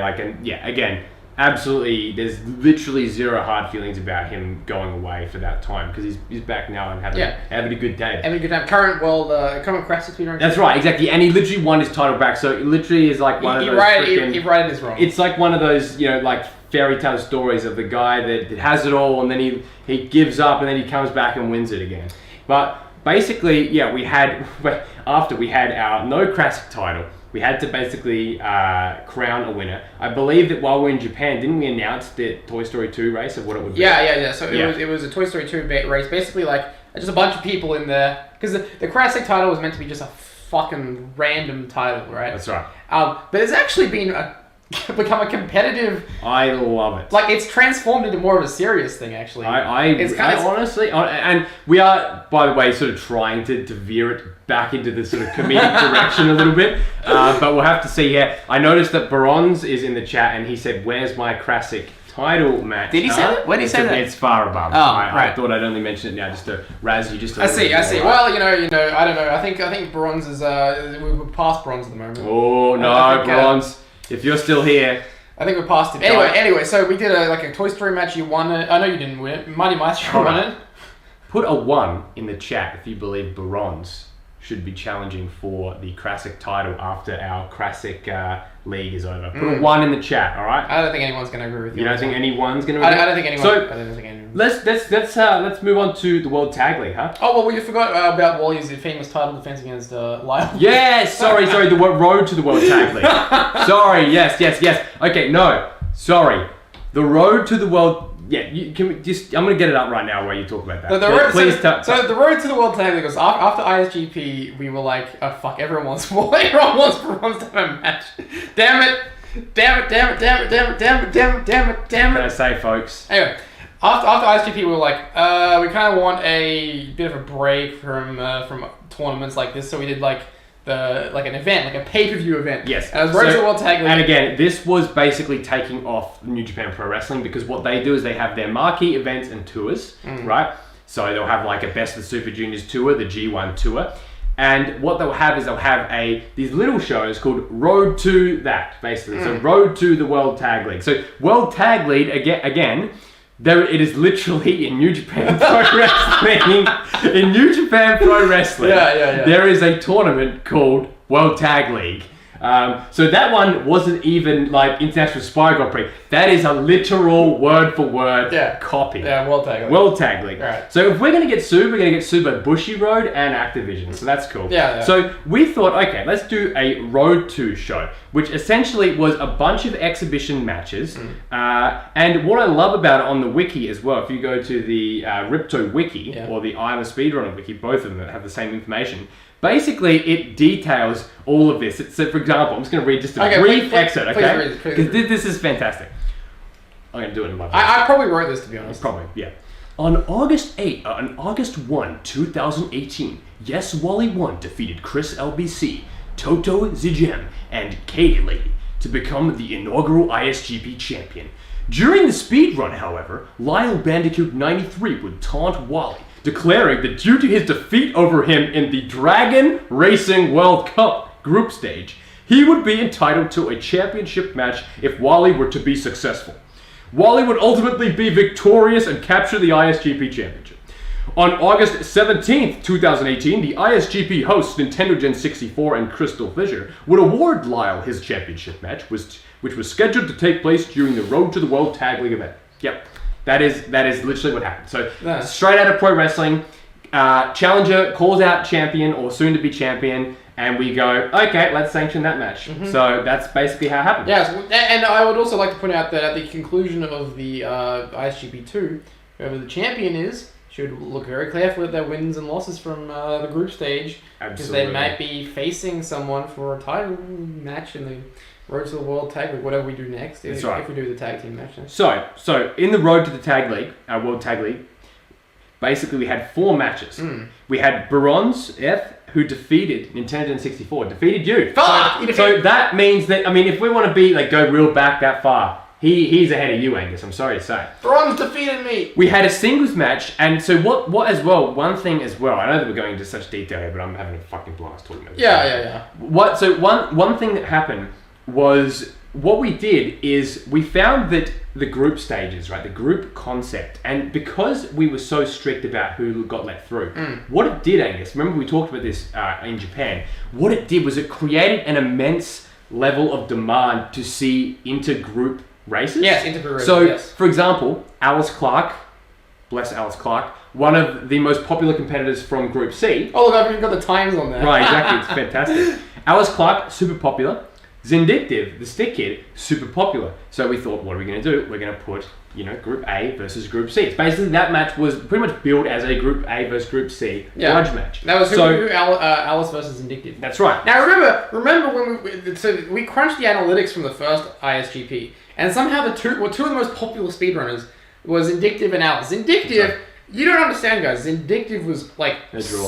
again. Absolutely, there's literally zero hard feelings about him going away for that time, because he's back now and having a good day. Having a good time. Current classic speedrunner. That's right, exactly. And he literally won his title back, so it literally is like one of those. He righted his wrong. It's like one of those, like fairy tale stories of the guy that has it all, and then he gives up, and then he comes back and wins it again. But basically, we had after we had our no classic title, we had to basically crown a winner. I believe that while we were in Japan, didn't we announce the Toy Story 2 race of what it would be? Yeah. So it was a Toy Story 2 race. Basically, like, just a bunch of people in there. Because the classic title was meant to be just a fucking random title, right? That's right. But it's actually become a competitive... I love it. Like, it's transformed into more of a serious thing, actually. Honestly, and we are, by the way, sort of trying to veer it back into the sort of comedic direction a little bit, but we'll have to see here. I noticed that Bronze is in the chat, and he said, "Where's my classic title match?" Did he say that? When did he say that? It's far above. I thought I'd only mention it now just to razz you just a I little bit. I see. Well, I don't know. I think Bronze is we're past Bronze at the moment. Oh no, Bronze! If you're still here. I think we're past him. Anyway, so we did a Toy Story match. You won it. I know you didn't win it. Mighty Maestro won it. Put a 1 in the chat if you believe Bronze should be challenging for the classic title after our classic league is over. Put a 1 in the chat, all right? I don't think anyone's going to agree with you. You don't think anyone's going to agree? I don't think anyone. So, I don't think anyone. Let's move on to the World Tag League, huh? Oh, well, we forgot about Wally's famous title defense against Lyle. Yes, sorry, the road to the World Tag League. Sorry, yes. Okay, no, sorry. The road to the World... Yeah, I'm going to get it up right now while you talk about that. So the road to the World Tag League was after ISGP, we were like, oh fuck, everyone wants Bronze to have a match. Damn it. Can I say, folks? Anyway, after ISGP, we were like, we kind of want a bit of a break from tournaments like this, so we did an event, like a pay-per-view event. Yes. And it was Road to the World Tag League. And again, this was basically taking off New Japan Pro Wrestling, because what they do is they have their marquee events and tours, right? So they'll have like a Best of the Super Juniors tour, the G1 tour. And what they'll have is these little shows called Road to that, basically. So Road to the World Tag League. So World Tag League, again, it is literally in New Japan Pro Wrestling. In New Japan Pro Wrestling, there is a tournament called World Tag League. So that one wasn't even like International Spyro Grand Prix. That is a literal word-for-word copy. Yeah, World Tag League. World Tag League. Right. So if we're going to get sued, we're going to get sued by Bushiroad and Activision. So that's cool. Yeah. So we thought, okay, let's do a Road to show, which essentially was a bunch of exhibition matches. And what I love about it on the wiki as well, if you go to the Ripto wiki or the I'm a Speedrunner wiki, both of them have the same information. Basically, it details all of this. So, for example, I'm just going to read just a brief excerpt, okay? Because this is fantastic. I'm going to do it in my voice. I probably wrote this, to be honest. Probably, yeah. On August 1, 2018, Yes Wally 1 defeated Chris LBC, Toto Zigem, and Katie Lady to become the inaugural ISGP champion. During the speedrun, however, Lyle Bandicoot 93 would taunt Wally, declaring that due to his defeat over him in the Dragon Racing World Cup group stage, he would be entitled to a championship match if Wally were to be successful. Wally would ultimately be victorious and capture the ISGP championship. On August 17th, 2018, the ISGP hosts Nintendogen64 and CrystalFissure would award Lyle his championship match, which was scheduled to take place during the Road to the World Tag League event. Yep, that is literally what happened. So, straight out of pro wrestling, challenger calls out champion or soon-to-be champion, and we go, okay, let's sanction that match. So that's basically how it happened. Yes, and I would also like to point out that at the conclusion of the ISGP2, whoever the champion is should look very carefully at their wins and losses from the group stage. Because they might be facing someone for a title match in the Road to the World Tag League, whatever we do next, if we do the tag team match. So in the Road to the Tag League, World Tag League, basically we had 4 matches. We had Bronze F, who defeated Nintendogen64, defeated you. So that means that, I mean, if we want to be go real back that far, he's ahead of you, Angus. I'm sorry to say. Bronze defeated me. We had a singles match, and so what as well? One thing as well. I know that we're going into such detail here, but I'm having a fucking blast talking about this. Yeah. One thing that happened was, what we did is we found that the group stages, right, the group concept, and because we were so strict about who got let through, what it did, Angus, remember we talked about this in Japan, what it did was it created an immense level of demand to see inter-group races. Yes, inter-group races, so, yes. for example, Alice Clark, bless Alice Clark, one of the most popular competitors from Group C. Oh, look, I've even got the times on there. Right, exactly, it's fantastic. Alice Clark, super popular. Zindictive, the stick kid, super popular. So we thought, what are we going to do? We're going to put, Group A versus Group C. It's basically, that match was pretty much built as a Group A versus Group C grudge match. That was Alice versus Zindictive. That's right. Now remember when we crunched the analytics from the first ISGP, and somehow two of the most popular speedrunners was Zindictive and Alice. Zindictive, you don't understand, guys. Zindictive was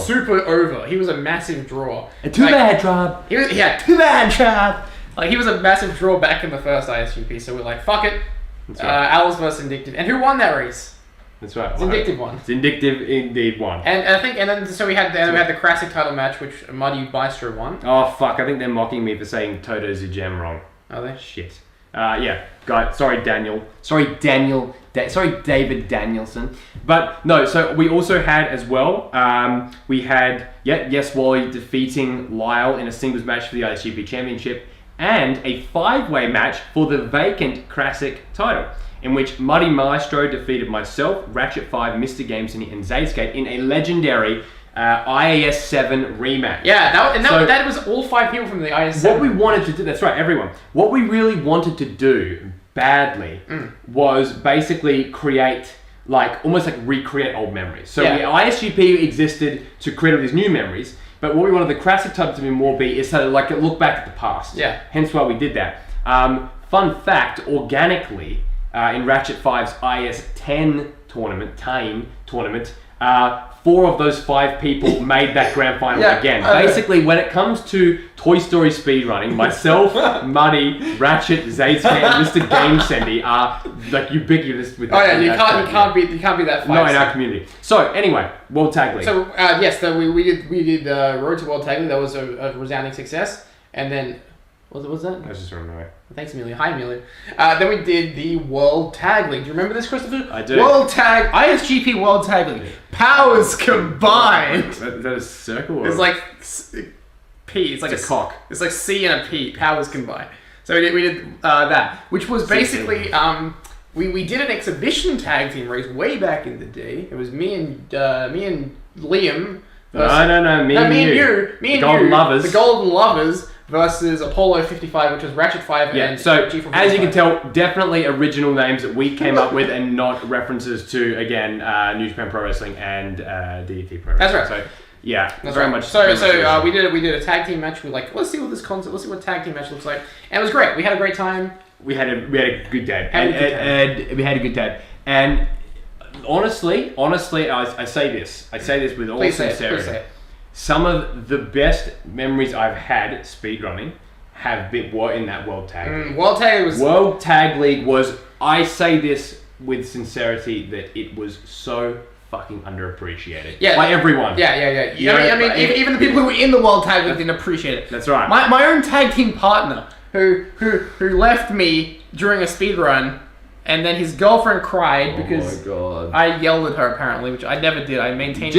super over. He was a massive draw. A two-man trap. Two-man trap. He was a massive draw back in the first ISGP, so we're like, fuck it. Alice versus Zindictive. And who won that race? That's right. Zindictive won. Zindictive indeed won. So we had the classic title match, which Muddy Maestro won. Oh fuck! I think they're mocking me for saying Toto Zigem wrong. Are they? Shit. Guys. Sorry, Daniel. Sorry, David Danielson. But no. So we also had as well. We had Yes Wally defeating Lyle in a singles match for the ISGP Championship, and a 5-way match for the vacant classic title, in which Muddy Maestro defeated myself, Ratchet 5, Mr. Gamesony, and Zayscape in a legendary IAS 7 rematch. Yeah, that was all 5 people from the IAS 7. What we wanted to do, that's right, everyone. What we really wanted to do badly was basically create, almost recreate old memories. So the ISGP existed to create all these new memories, but what we wanted the classic type to be is to look back at the past. Yeah. Hence why we did that. Fun fact, organically, in Ratchet 5's IS 10 tournament, 4 of those 5 people made that grand final again. Basically, when it comes to Toy Story speedrunning, myself, Muddy, Ratchet, Zayscape, and Mr. Gamesendy are ubiquitous with that. You can't be that far. No, in our community. So anyway, World Tag League. So we did Road to World Tag League. That was a resounding success. And then what was that? That's just right. Thanks, Amelia. Hi, Amelia. Then we did the World Tag League. Do you remember this, Christopher? I do. ISGP World Tag League. Powers combined. Is that a circle? Or? It's like P. It's like a cock. It's like C and a P. Powers combined. So we did that, which was basically we did an exhibition tag team race way back in the day. It was me and Liam. Me and you. The Golden Lovers. Versus Apollo 55, which was Ratchet 5 and so G from as you can tell, definitely original names that we came up with and not references to, again, New Japan Pro Wrestling and DDT Pro Wrestling. That's right. Yeah, That's very right. much. So very much we did a tag team match. We're like, let's see what this concept, let's see what tag team match looks like, and it was great. We had a great time. We had a good day, and we had a good day. And honestly, I say this with all sincerity. Some of the best memories I've had speedrunning were in that World Tag League. World Tag League was. I say this with sincerity that it was so fucking underappreciated by everyone. Yeah. I mean, even the people who were in the World Tag League didn't appreciate it. That's right. My own tag team partner, who left me during a speed run, and then his girlfriend cried because I yelled at her apparently, which I never did. I maintained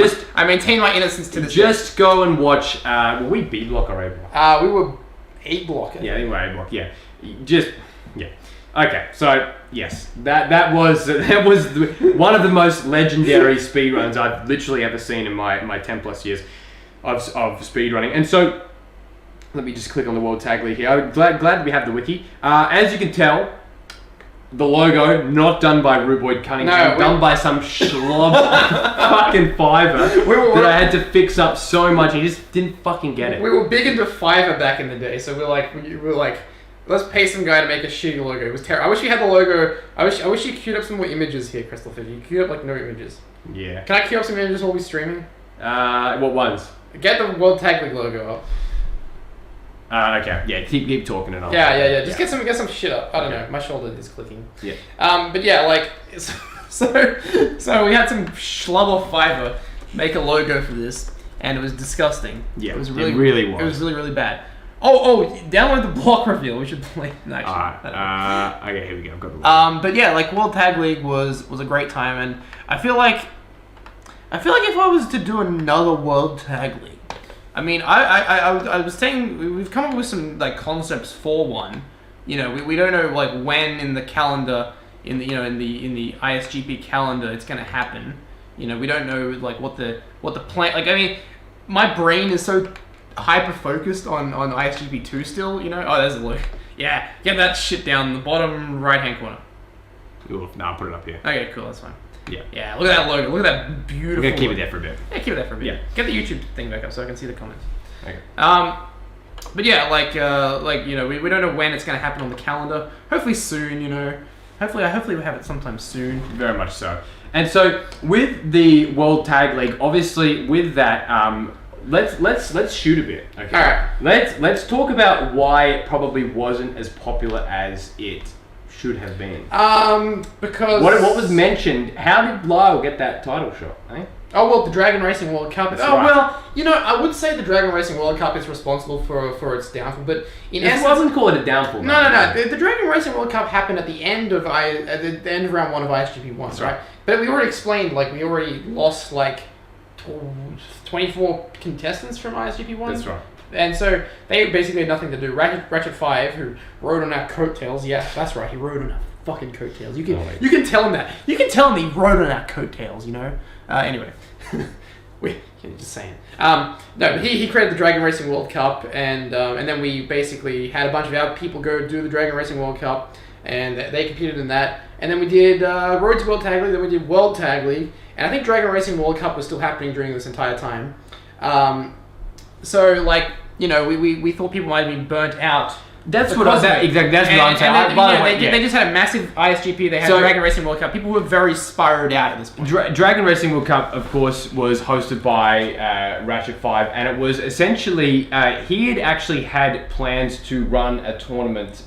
my innocence to this. Just go and watch. Were we B block or A block? We were A block. Yeah, we were A block. Yeah, Okay, so yes, that was one of the most legendary speedruns I've literally ever seen in my 10 plus years of speedrunning. And so, let me just click on the World Tag League here. I'm glad we have the wiki. As you can tell, the logo not done by Ruboid Cunningham, done by some schlub fucking Fiverr that I had to fix up so much. He just didn't fucking get it. We were big into Fiverr back in the day, so we were like. Let's pay some guy to make a shitty logo. It was terrible. I wish you had the logo. I wish you queued up some more images here, CrystalFissure. You queued up like no images. Yeah. Can I queue up some images while we're streaming? What ones? Get the World Tag League logo up. Okay. Yeah. Keep talking and all. Yeah. Just get some shit up. I don't know. My shoulder is clicking. Yeah. But yeah, like so we had some schlub off Fiverr make a logo for this, and it was disgusting. Yeah. It was really was. It was really bad. Oh! Download the block reveal. We should play. No, actually, okay, here we go. I've got the link. But yeah, like World Tag League was a great time, and I feel like if I was to do another World Tag League, I mean, I was saying we've come up with some like concepts for one. You know, we don't know like when in the calendar, in the ISGP calendar it's gonna happen. You know, we don't know like what the plan. Like, I mean, my brain is so hyper focused on ISGP 2 still, you know. Oh, there's a look. Yeah, get that shit down the bottom right hand corner. Ooh, no, I'll put it up here. Okay, cool, that's fine. Yeah. Yeah, look at that logo. Look at that beautiful. We're gonna keep it there for a bit. Yeah, keep it there for a bit. Yeah. Get the YouTube thing back up so I can see the comments. Okay. But yeah, like you know, we don't know when it's gonna happen on the calendar. Hopefully soon, you know. Hopefully we have it sometime soon. Very much so. And so with the World Tag League, obviously with that, let's shoot a bit. Okay. All right. Let's talk about why it probably wasn't as popular as it should have been. Because what was mentioned? How did Lyle get that title shot? Eh? Oh well, the Dragon Racing World Cup. That's right. Well, you know, I would say the Dragon Racing World Cup is responsible for its downfall, but in essence, I wouldn't call it a downfall. No. The Dragon Racing World Cup happened at the end of round 1 of ISGP 1, right? But we already explained, like, we already lost like 24 contestants from ISGP 1. That's right. And so they basically had nothing to do. Ratchet 5, who rode on our coattails. Yeah, that's right. He rode on our fucking coattails. You can tell him that. You can tell him he rode on our coattails. You know. Anyway, just saying. No, but he created the Dragon Racing World Cup, and then we basically had a bunch of our people go do the Dragon Racing World Cup, and they competed in that. And then we did Road to World Tag League. Then we did World Tag League, and I think Dragon Racing World Cup was still happening during this entire time. So like, you know, we thought people might have been burnt out. That's what I'm saying. Exactly. That's what I'm saying. They just had a massive ISGP. They had Dragon Racing World Cup. People were very spiraled out at this point. Dragon Racing World Cup, of course, was hosted by Ratchet 5, and it was essentially he had actually had plans to run a tournament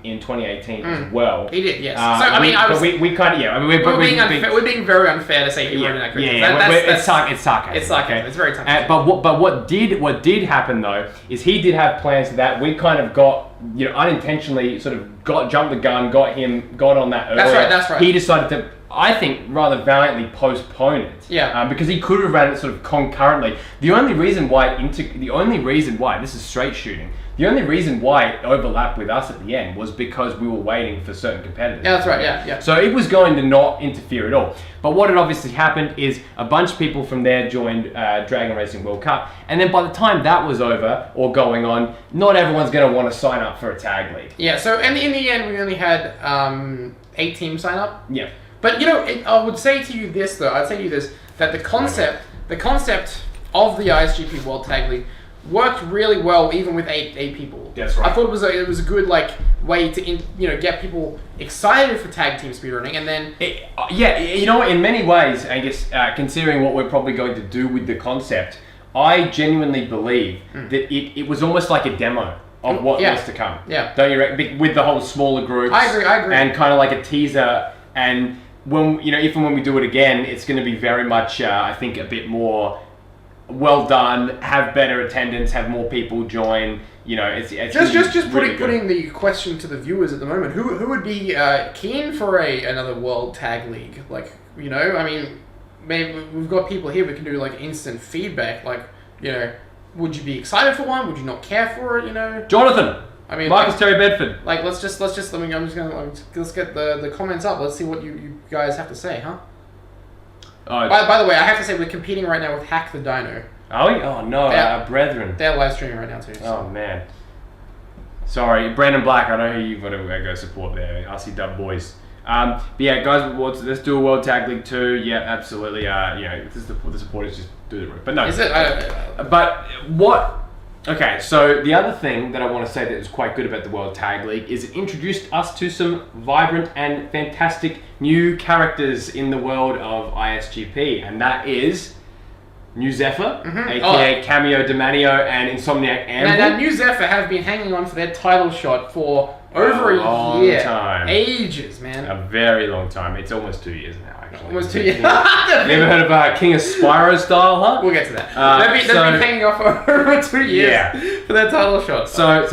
in 2018 as well. He did, yes. So I mean, we kind of we're being very unfair to say he rode in that. It's sarcasm. It's sarcasm. Okay? It's very sarcastic. But what did happen though is he did have plans for that. We kind of got, you know, unintentionally sort of jumped the gun, got on that earlier. That's right. He decided to, I think, rather valiantly postpone it. Yeah. Because he could have ran it sort of concurrently. The only reason why, this is straight shooting, the only reason why it overlapped with us at the end was because we were waiting for certain competitors. Yeah, that's right, yeah. So it was going to not interfere at all. But what had obviously happened is a bunch of people from there joined Dragon Racing World Cup, and then by the time that was over, or going on, not everyone's going to want to sign up for a tag league. Yeah, so in the end, we only had 8 teams sign up. Yeah. But, you know, I would say to you this, though, that the concept of the ISGP World Tag League worked really well, even with eight people. That's right. I thought it was a good way to get people excited for tag team speedrunning, and then in many ways, I guess considering what we're probably going to do with the concept, I genuinely believe that it was almost like a demo of what was to come. Yeah. Don't you reckon? With the whole smaller groups. I agree. And kind of like a teaser, and when if and when we do it again, it's going to be very much, I think, a bit more well done, have better attendance, have more people join. It's just really putting the question to the viewers at the moment. Who would be keen for another World Tag League? Maybe we've got people here. We can do instant feedback. Would you be excited for one? Would you not care for it? Jonathan. Marcus Terry Bedford. Let's get the comments up. Let's see what you guys have to say, huh? By the way, I have to say we're competing right now with Hack the Dino. Are we? Oh no, our brethren. They're live streaming right now too. So. Oh man. Sorry, Brandon Black. I know who you've got to go support there. RC Dub boys. But yeah, guys, let's do a World Tag League 2. Yeah, absolutely. The supporters just do the roof. But no. Is it? But what? Okay, so the other thing that I want to say that is quite good about the World Tag League is it introduced us to some vibrant and fantastic new characters in the world of ISGP, and that is New Zephyr, aka Cameo Demanio, and Insomniac Anvil. Now, New Zephyr have been hanging on for their title shot for over a year. Time. Ages, man. A very long time. It's almost 2 years now, actually. Almost 2 years. You ever heard of King of Spyro style, huh? We'll get to that. They've been hanging off for over 2 years for their title shot. So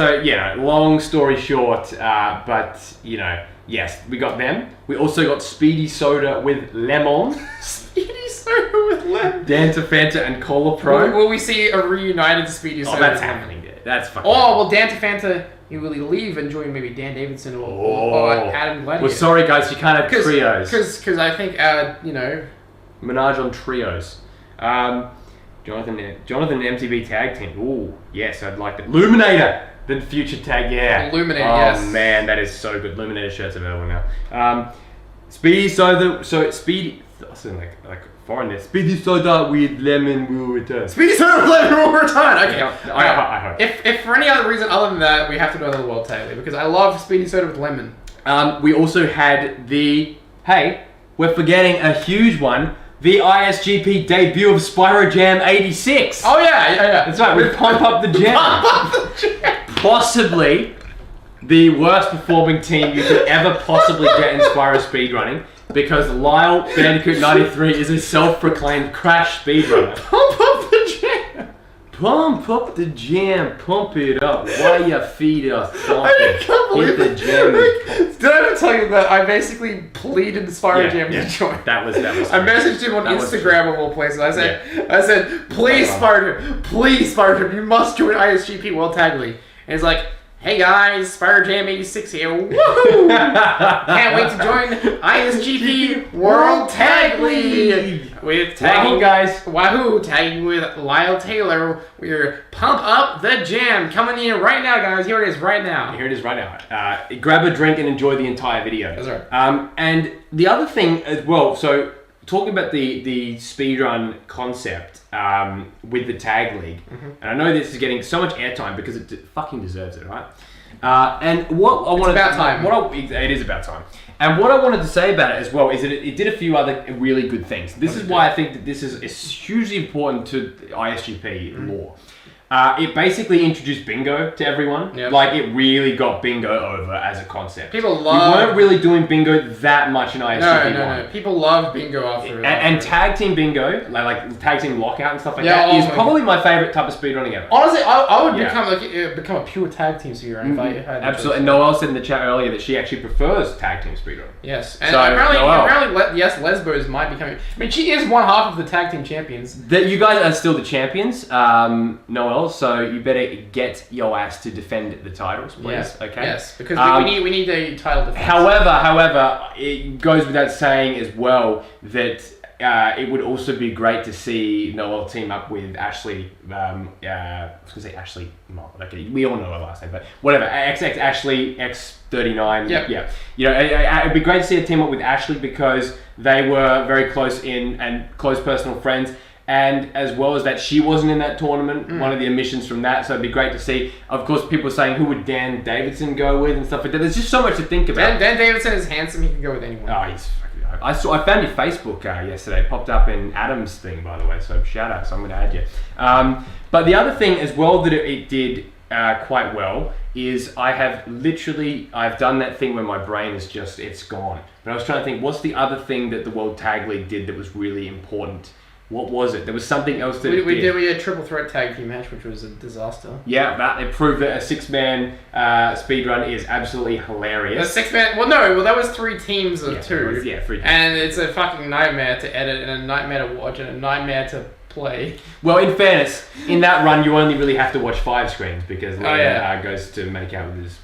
long story short, but yes, we got them. We also got Speedy Soda with Lemon. Speedy Soda with Lemon. Danta Fanta and Cola Pro. Will we see a reunited Speedy Soda? Oh, that's happening. That's fucking. Danta Fanta. You will leave and join maybe Dan Davidson or Adam Gladiator. Well, sorry guys, you can't have trios. Because I think, Menage on trios. Jonathan MTV tag team. Ooh, yes, I'd like that. Luminator, the future tag, yeah. Luminator, yes. Oh man, that is so good. Luminator shirts available now. Speedy Soda, Speedy, I sound like foreign there. Speedy Soda with Lemon will return. Speedy Soda with Lemon will return. Okay. I hope. If for any other reason other than that, we have to do another World Tag League because I love Speedy Soda with Lemon. We also had we're forgetting a huge one. The ISGP debut of Spyro Jam 86. Oh yeah. That's right. We Pump Up the Jam. Possibly the worst performing team you could ever possibly get in Spyro speedrunning. Because Lyle Bandicoot 93 is a self-proclaimed crash speedrunner. Pump up the jam! Pump up the jam, pump it up. Why your feet are thumping? I can't believe the jam. Did I ever tell you that I basically pleaded the Spyro Jam to join? That was. I messaged him on Instagram of all places. I said, please Spyro Jam, you must join ISGP World Tag League. And he's like, hey guys, Spyro Jam 86 here. Woohoo! Can't wait to join ISGP World Tag League with tagging guys. Wahoo! Tagging with Lyle Taylor. We're Pump Up the Jam coming in right now, guys. Here it is right now. Grab a drink and enjoy the entire video. That's right. And the other thing as well. So talking about the speedrun concept with the tag league, and I know this is getting so much airtime because it fucking deserves it, right? And what I wanted it is about time. And what I wanted to say about it as well is that it did a few other really good things. This is why I think that this is hugely important to ISGP lore. It basically introduced bingo to everyone. Yep. It really got bingo over as a concept. People We weren't really doing bingo that much in ISGP. No. People love bingo after and tag team bingo, like tag team lockout and stuff like that, is probably my favorite type of speedrunning ever. Honestly, I would become a pure tag team speedrunner if I had absolutely. And Noelle said in the chat earlier that she actually prefers tag team speedrunning. Yes, and apparently, Lesbos might be coming. I mean, she is one half of the tag team champions. That you guys are still the champions, Noelle. So you better get your ass to defend the titles, please. Yes. Okay. Yes, because we need a title defense. However, it goes without saying as well that it would also be great to see Noelle team up with Ashley. I was gonna say Ashley. Okay, we all know her last name, but whatever. Ashley X39. Yep. Yeah. It'd be great to see a team up with Ashley because they were very close and close personal friends. and as well as that, she wasn't in that tournament. One of the omissions from that, so it'd be great to see. Of course, people are saying who would Dan Davidson go with and stuff like that. There's just so much to think about. Dan Davidson is handsome. He can go with anyone. Oh, he's fucking. I found your Facebook yesterday. It popped up in Adam's thing, by the way. So shout out. So I'm going to add you. But the other thing as well that it did quite well is I've done that thing where my brain is just, it's gone. But I was trying to think, what's the other thing that the World Tag League did that was really important? What was it? There was something else that we did a triple threat tag team match, which was a disaster. Yeah, it proved that a 6-man speedrun is absolutely hilarious. A 6-man? Well, that was 3 teams of 2. 3 teams. And it's a fucking nightmare to edit, and a nightmare to watch, and a nightmare to play. Well, in fairness, in that run, you only really have to watch 5 screens because Leia goes to make out with his,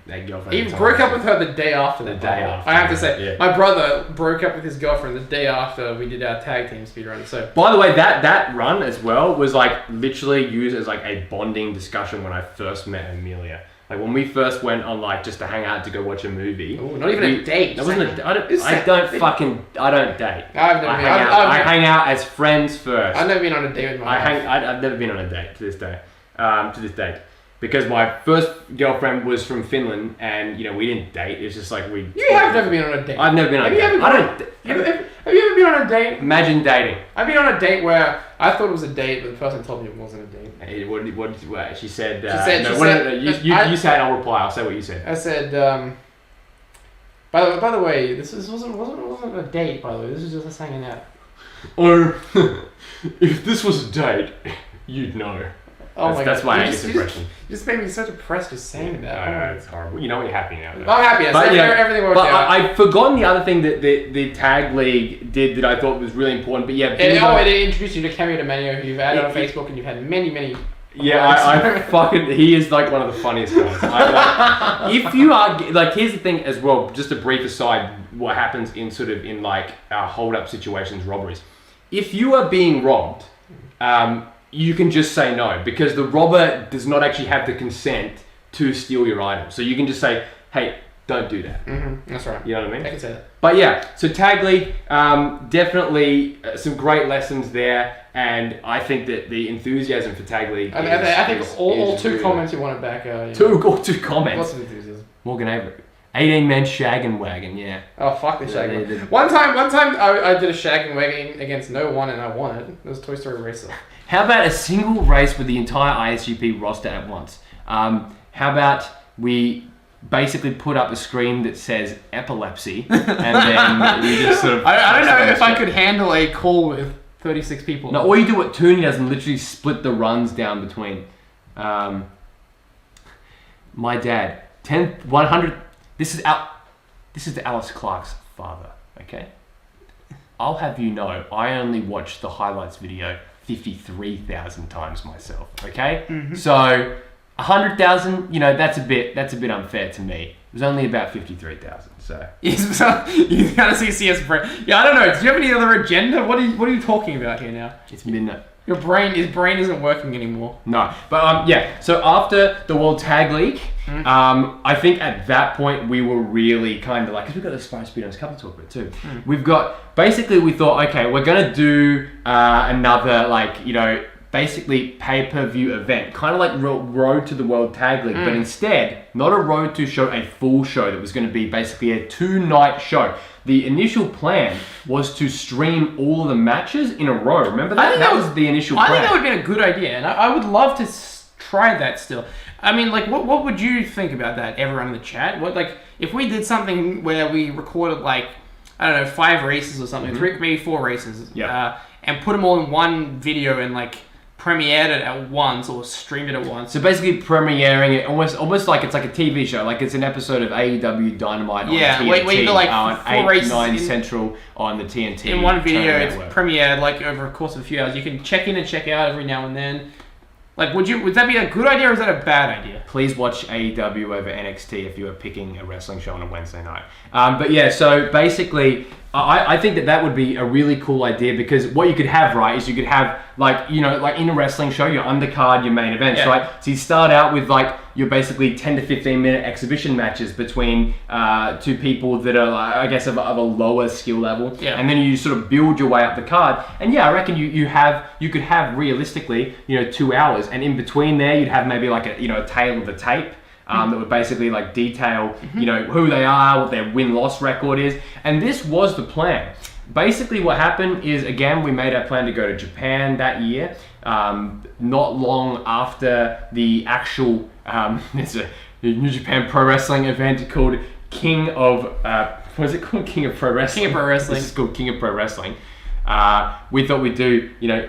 that girlfriend. He broke up with her the day after. I have to say, my brother broke up with his girlfriend the day after we did our tag team speedrun. So, by the way, that run as well was like literally used as like a bonding discussion when I first met Amelia. Like when we first went on like just to hang out to go watch a movie. Ooh, not even a date. That wasn't I don't date. I hang out as friends first. I've never been on a date with my wife. I've never been on a date to this day. To this date. Because my first girlfriend was from Finland and we didn't date. It's just like we... You have never been on a date. I've never been on a date. Have you ever been on a date? Imagine dating. I've been on a date where I thought it was a date, but the person told me it wasn't a date. Hey, what she said? You say it, I'll reply. I'll say what you said. I said, by the way, this wasn't a date. By the way, this is just us hanging out. Or if this was a date, you'd know. Oh my that's God. my Angus impression. You just made me so depressed just saying that. It's horrible. You know you're happy now. Though. I'm happy. Everything worked out. I've forgotten the other thing that the Tag League did that I thought was really important. But yeah, it introduced you to Cameo de Manio, who you've added on Facebook, and you've had many. Yeah, he is like one of the funniest guys. If you are like, here's the thing as well. Just a brief aside, what happens in hold up situations, robberies. If you are being robbed, you can just say no because the robber does not actually have the consent to steal your item. So you can just say, hey, don't do that. Mm-hmm. That's right. You know what I mean? I can say that. But yeah, so Tag League, definitely some great lessons there. And I think that the enthusiasm for Tag League I think all 2 comments you wanted back. Two comments. Lots of enthusiasm. Morgan Avery. 18-man shag and wagon, yeah. Oh, fuck the shag and wagon. One time I did a shag and wagon against no one and I won it. It was Toy Story Racer. How about a single race with the entire ISGP roster at once? How about we basically put up a screen that says epilepsy and then we just sort of... I don't know if I could handle a call with 36 people. No, or you do what Tooney does and literally split the runs down between. My dad, 100... This is Alice Clark's father, okay? I'll have you know, I only watched the highlights video 53,000 times myself, okay? Mm-hmm. So 100,000, that's a bit unfair to me. It was only about 53,000, so. Yes, so you gotta see CS Brain. Yeah, I don't know. Do you have any other agenda? What are you talking about here now? It's midnight. His brain isn't working anymore. No, but yeah. So after the World Tag League, I think at that point we were really kind of like, because we've got the Spyro Speedruns couple to talk about too. We've got we thought, okay, we're gonna do another basically pay-per-view event, kind of like Road to the World Tag League, but instead not a road to show, a full show that was going to be basically a 2-night show. The initial plan was to stream all of the matches in a row. Remember that? That was the initial plan. I think that would be a good idea, and I would love to try that still. I mean, what would you think about that, everyone in the chat? If we did something where we recorded, 5 races or something, 3, maybe 4 races, and put them all in one video and, premiered it at once or streamed it at once. So basically premiering it almost like it's like a TV show, like it's an episode of AEW Dynamite on TNT. Where you got 4 races 9 Central on the TNT. In one video, it's premiered over a course of a few hours. You can check in and check out every now and then. Would that be a good idea or is that a bad idea? Please watch AEW over NXT if you are picking a wrestling show on a Wednesday night. But yeah, so basically I think that would be a really cool idea, because what you could have, right, is you could have, like, you know, like in a wrestling show, your undercard, your main events, right? So you start out with, like, your basically 10 to 15 minute exhibition matches between two people that are, like, I guess, of a lower skill level. Yeah. And then you sort of build your way up the card. And yeah, I reckon you could have realistically, you know, 2 hours. And in between there, you'd have maybe like a, you know, a tail of the tape. That would basically like detail, you know, who they are, what their win-loss record is. And this was the plan. Basically what happened is, again, we made our plan to go to Japan that year. Not long after the actual, there's a New Japan Pro Wrestling event called King of, what is it called? King of Pro Wrestling. King of Pro Wrestling. This is called King of Pro Wrestling. We thought we'd do, you know,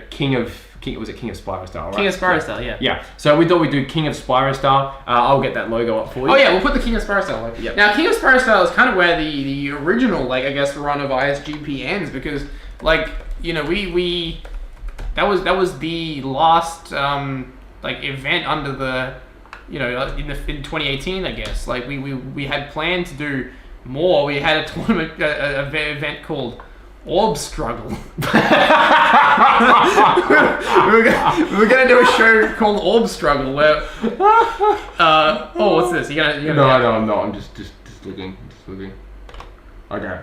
was it King of Spyro style, right? King of Spyro style, yeah. Yeah. So we thought we'd do King of Spyro style. I'll get that logo up for you. Oh yeah, we'll put the King of Spyro style logo. Yep. Now, King of Spyro style is kind of where the original, like, I guess, run of ISGP ends, because, like, you know, that was the last like event under the, you know, in 2018, I guess. Like, we had planned to do more. We had a tournament, an event called Orb Struggle. we were gonna do a show called Orb Struggle where what's this? You gonna No, I'm not. I'm just looking. Okay.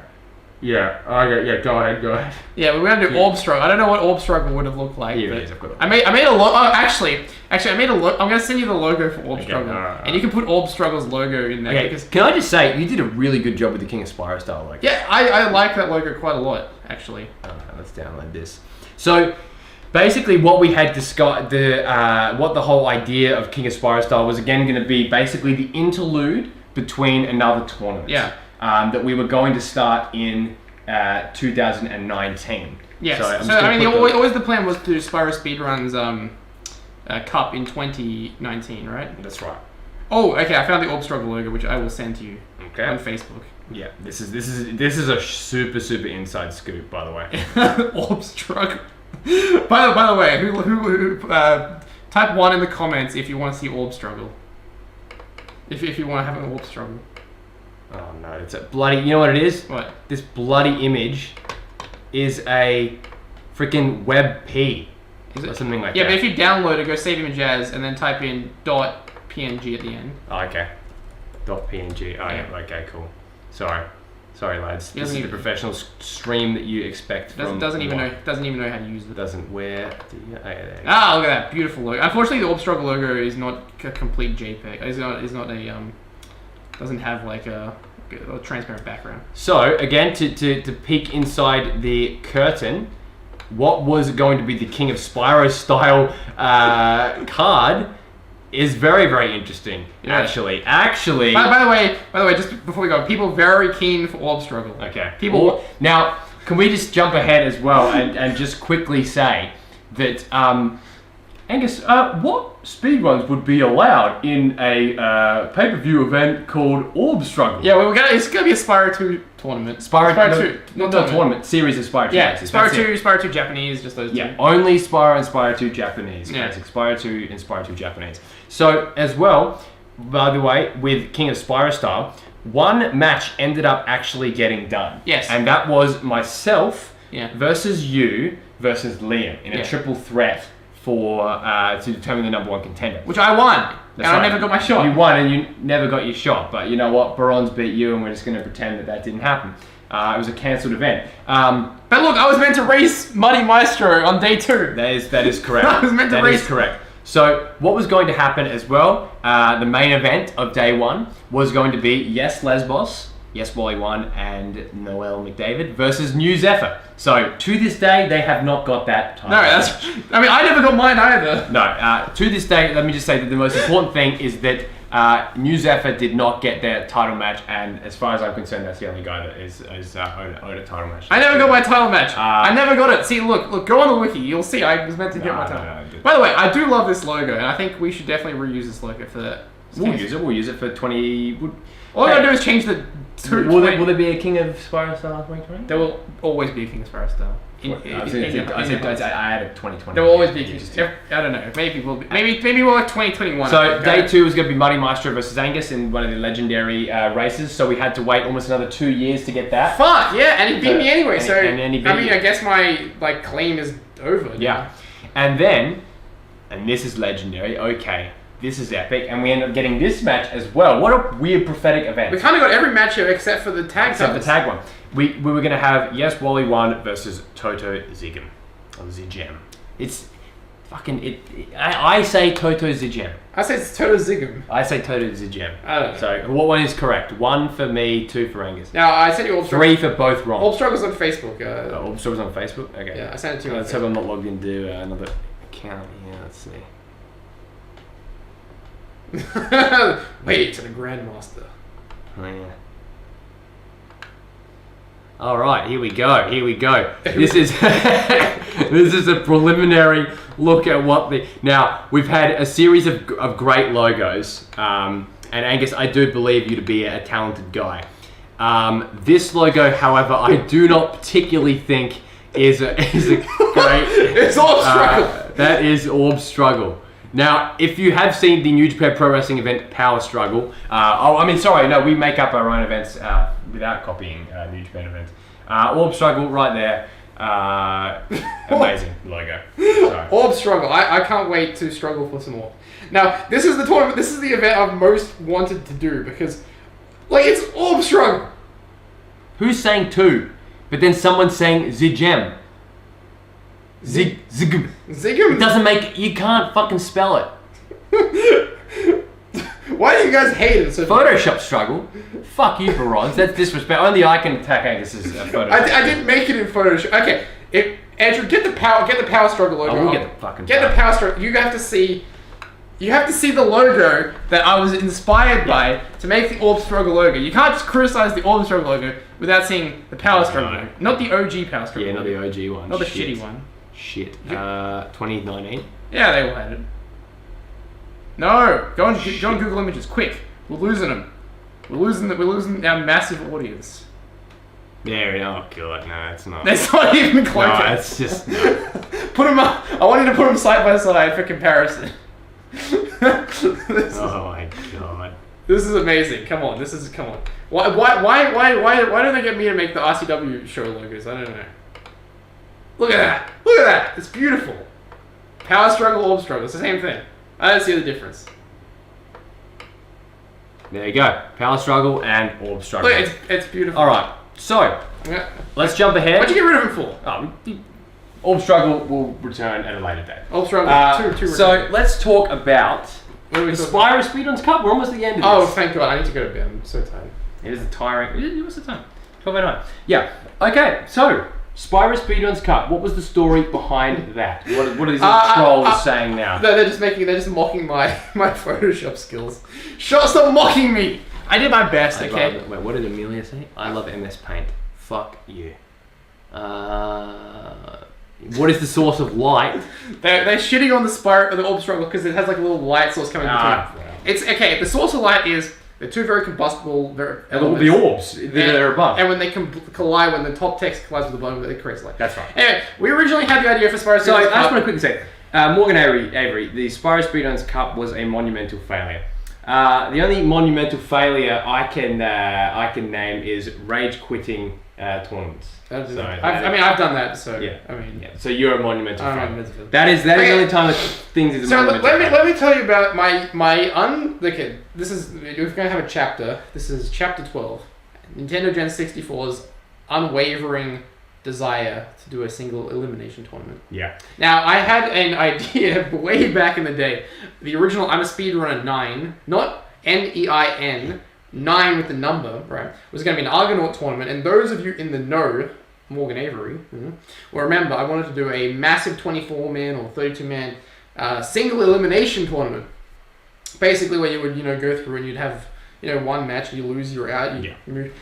Yeah. Okay. Yeah. Go ahead. Yeah, we were gonna do Orb Struggle. I don't know what Orb Struggle would have looked like. Here it is. I've got it. I made a logo. Oh, actually, I made a logo. I'm gonna send you the logo for Orb Struggle, and you can put Orb Struggle's logo in there. Okay. Because, can I just say, you did a really good job with the King of Spyro style logo. yeah, I like that logo quite a lot, actually. Okay, let's download this. So, basically, what we had discussed, what the whole idea of King of Spyro style was, again, going to be basically the interlude between another tournament. Yeah. That we were going to start in 2019. Yes. So, I mean, always the plan was to do Spyro Speedrun's Cup in 2019, right? That's right. Oh, okay. I found the Orb Struggle logo, which I will send to you on Okay. Facebook. Yeah. This is a super inside scoop, by the way. Orb Struggle. By the way, who type 1 in the comments if you want to see Orb Struggle. If you want to have an Orb Struggle. Oh no, it's a bloody. You know what it is? What? This bloody image is a freaking WebP. Is it? Or something like Yeah, that. but if you download it, go save image as, and then type in .png at the end. Oh, okay. .png. Oh, yeah. Okay, cool. Sorry, lads. This is the professional stream that you expect from. Doesn't even know how to use it. Doesn't wear. Look at that beautiful logo. Unfortunately, the Orb Struggle logo is not a complete JPEG. It's not a doesn't have like a transparent background. So again, to peek inside the curtain, what was going to be the King of Spyro style card is very interesting. Yeah. Actually. By the way, just before we go, people very keen for Orb Struggle. Okay. People now, can we just jump ahead as well and just quickly say that Angus, what speedruns would be allowed in a pay-per-view event called Orb Struggle? Yeah, it's gonna be a Spyro 2 tournament. Spyro 2, not tournament, series of Spyro 2. Yeah, races, Spyro 2 Japanese, just those two. Yeah, only Spyro and Spyro 2 Japanese. Yeah. Basic Spyro 2 and Spyro 2 Japanese. So, as well, by the way, with King of Spyro style, one match ended up actually getting done. Yes. And that was myself Yeah. versus you versus Liam in a triple threat for to determine the number one contender. Which I won. That's and right. I never got my shot. You won and you never got your shot. But you know what? Baron's beat you and we're just going to pretend that didn't happen. It was a cancelled event. But look, I was meant to race Muddy Maestro on day 2. That is correct. I was meant to That race. is correct. So what was going to happen as well, the main event of day 1 was going to be Yes Lesbos, Yes Wally 1 and Noel McDavid versus New Zephyr. So to this day, they have not got that title. No, I never got mine either. No, to this day, let me just say that the most important thing is that New Zephyr did not get their title match, and as far as I'm concerned, that's the only guy that is owed a title match. I never got my title match. I never got it. See, look, go on the wiki. You'll see. I was meant to get my title. No. By the way, I do love this logo, and I think we should definitely reuse this logo for that. We'll use it for 20... All I gotta do is change the Will there be a King of Spyro Style 2020? There will always be a King of Spyro Style. I added 2020. There will always be. I don't know. Maybe we'll have 2021. So day 2 is going to be Muddy Maestro versus Angus in one of the legendary races. So we had to wait almost another 2 years to get that. Fuck yeah, and he beat me anyway. I guess my claim is over. Yeah, and then, and this is legendary. Okay, this is epic, and we end up getting this match as well. What a weird prophetic event. We kind of got every match here except for the tag. Except the tag one. We were going to have Yes Wally 1 versus Toto Zigem. Or Zigem. It's fucking... I say Toto Zigem. I say it's Toto Zigem. I say Toto Zigem. I don't know. So what one is correct? 1 for me, 2 for Angus. Now, I sent you Orb Struggle. 3 for both wrong. Orb Struggle's on Facebook. Orb Struggle's on Facebook? Okay. Yeah, I sent it to you Let's hope I'm not logged into another account here. Let's see. Wait, to the Grandmaster. Oh, yeah. All right, here we go. This is this is a preliminary look at what the... Now, we've had a series of great logos, and Angus, I do believe you to be a talented guy. This logo, however, I do not particularly think is a great... It's Orb Struggle. That is Orb Struggle. Now, if you have seen the New Japan Pro Wrestling event Power Struggle, we make up our own events without copying New Japan events. Orb Struggle right there. Amazing logo. Sorry. Orb Struggle. I can't wait to struggle for some more. Now, this is the tournament, this is the event I've most wanted to do because, it's Orb Struggle. Who's saying 2? But then someone's saying Zigem. Zigem. Zigem? It doesn't make... You can't fucking spell it. Why do you guys hate it so much? Photoshop struggle? Fuck you, Barons. That's disrespect. Only I can attack Angus's Photoshop. I didn't make it in Photoshop. Okay, Andrew, get the power struggle logo. I will get the fucking... Get the power struggle. You have to see the logo that I was inspired by to make the Orb Struggle logo. You can't just criticize the Orb Struggle logo without seeing the Power Struggle logo. Not the OG Power Struggle. Yeah, not the OG one. Not the shitty one. Shit. 2019? Yeah, they all had it. No! Go on Google Images, quick. We're losing them. We're losing our massive audience. There we go. Oh god, no, it's not. That's not even close. No, it's just... No. Put them up. I want you to put them side by side for comparison. Oh my god. This is amazing. Come on. Why don't they get me to make the RCW show logos? I don't know. Look at that. It's beautiful. Power Struggle, Orb Struggle. It's the same thing. I don't see the difference. There you go. Power Struggle and Orb Struggle. Look, it's beautiful. Alright, so, let's jump ahead. What'd you get rid of him for? Orb Struggle will return at a later date. Orb Struggle, two So, let's talk about the Spyro Speedruns Cup. We're almost at the end of this. Oh, thank God. I need to go to bed. I'm so tired. It is a tiring... What's the time? 12:09. Yeah. Okay, so... Spyro Speedruns Cup. What was the story behind that? What are these trolls saying now? They're just mocking my Photoshop skills. Stop mocking me! I did my best, okay? Wait, what did Amelia say? I love MS Paint. Fuck you. What is the source of light? They're shitting on the Orb Struggle because it has like a little light source coming between. Wow. It's okay. The source of light is they're two very combustible elements. The orbs that are above. And when they collide, when the top text collides with the bottom, it creates light. That's right. Anyway, we originally had the idea for Spyro Speedruns Cup. So I just want to quickly say, Morgan Avery, the Spyro Speedruns Cup was a monumental failure. The only monumental failure I can name is rage quitting tournaments. I've done that. So yeah. So you're a monumental failure. That is the only time that things is a monumental failure. Let me tell you about we're going to have a chapter. This is chapter 12. Nintendogen64's unwavering desire to do a single elimination tournament. Yeah. Now, I had an idea way back in the day. The original I'm a Speedrunner 9, not Nein, 9 with the number, right, was going to be an Argonaut tournament. And those of you in the know, Morgan Avery, will remember I wanted to do a massive 24-man or 32-man single elimination tournament. Basically where you would, go through and you'd have, one match, you lose, you're out, you move.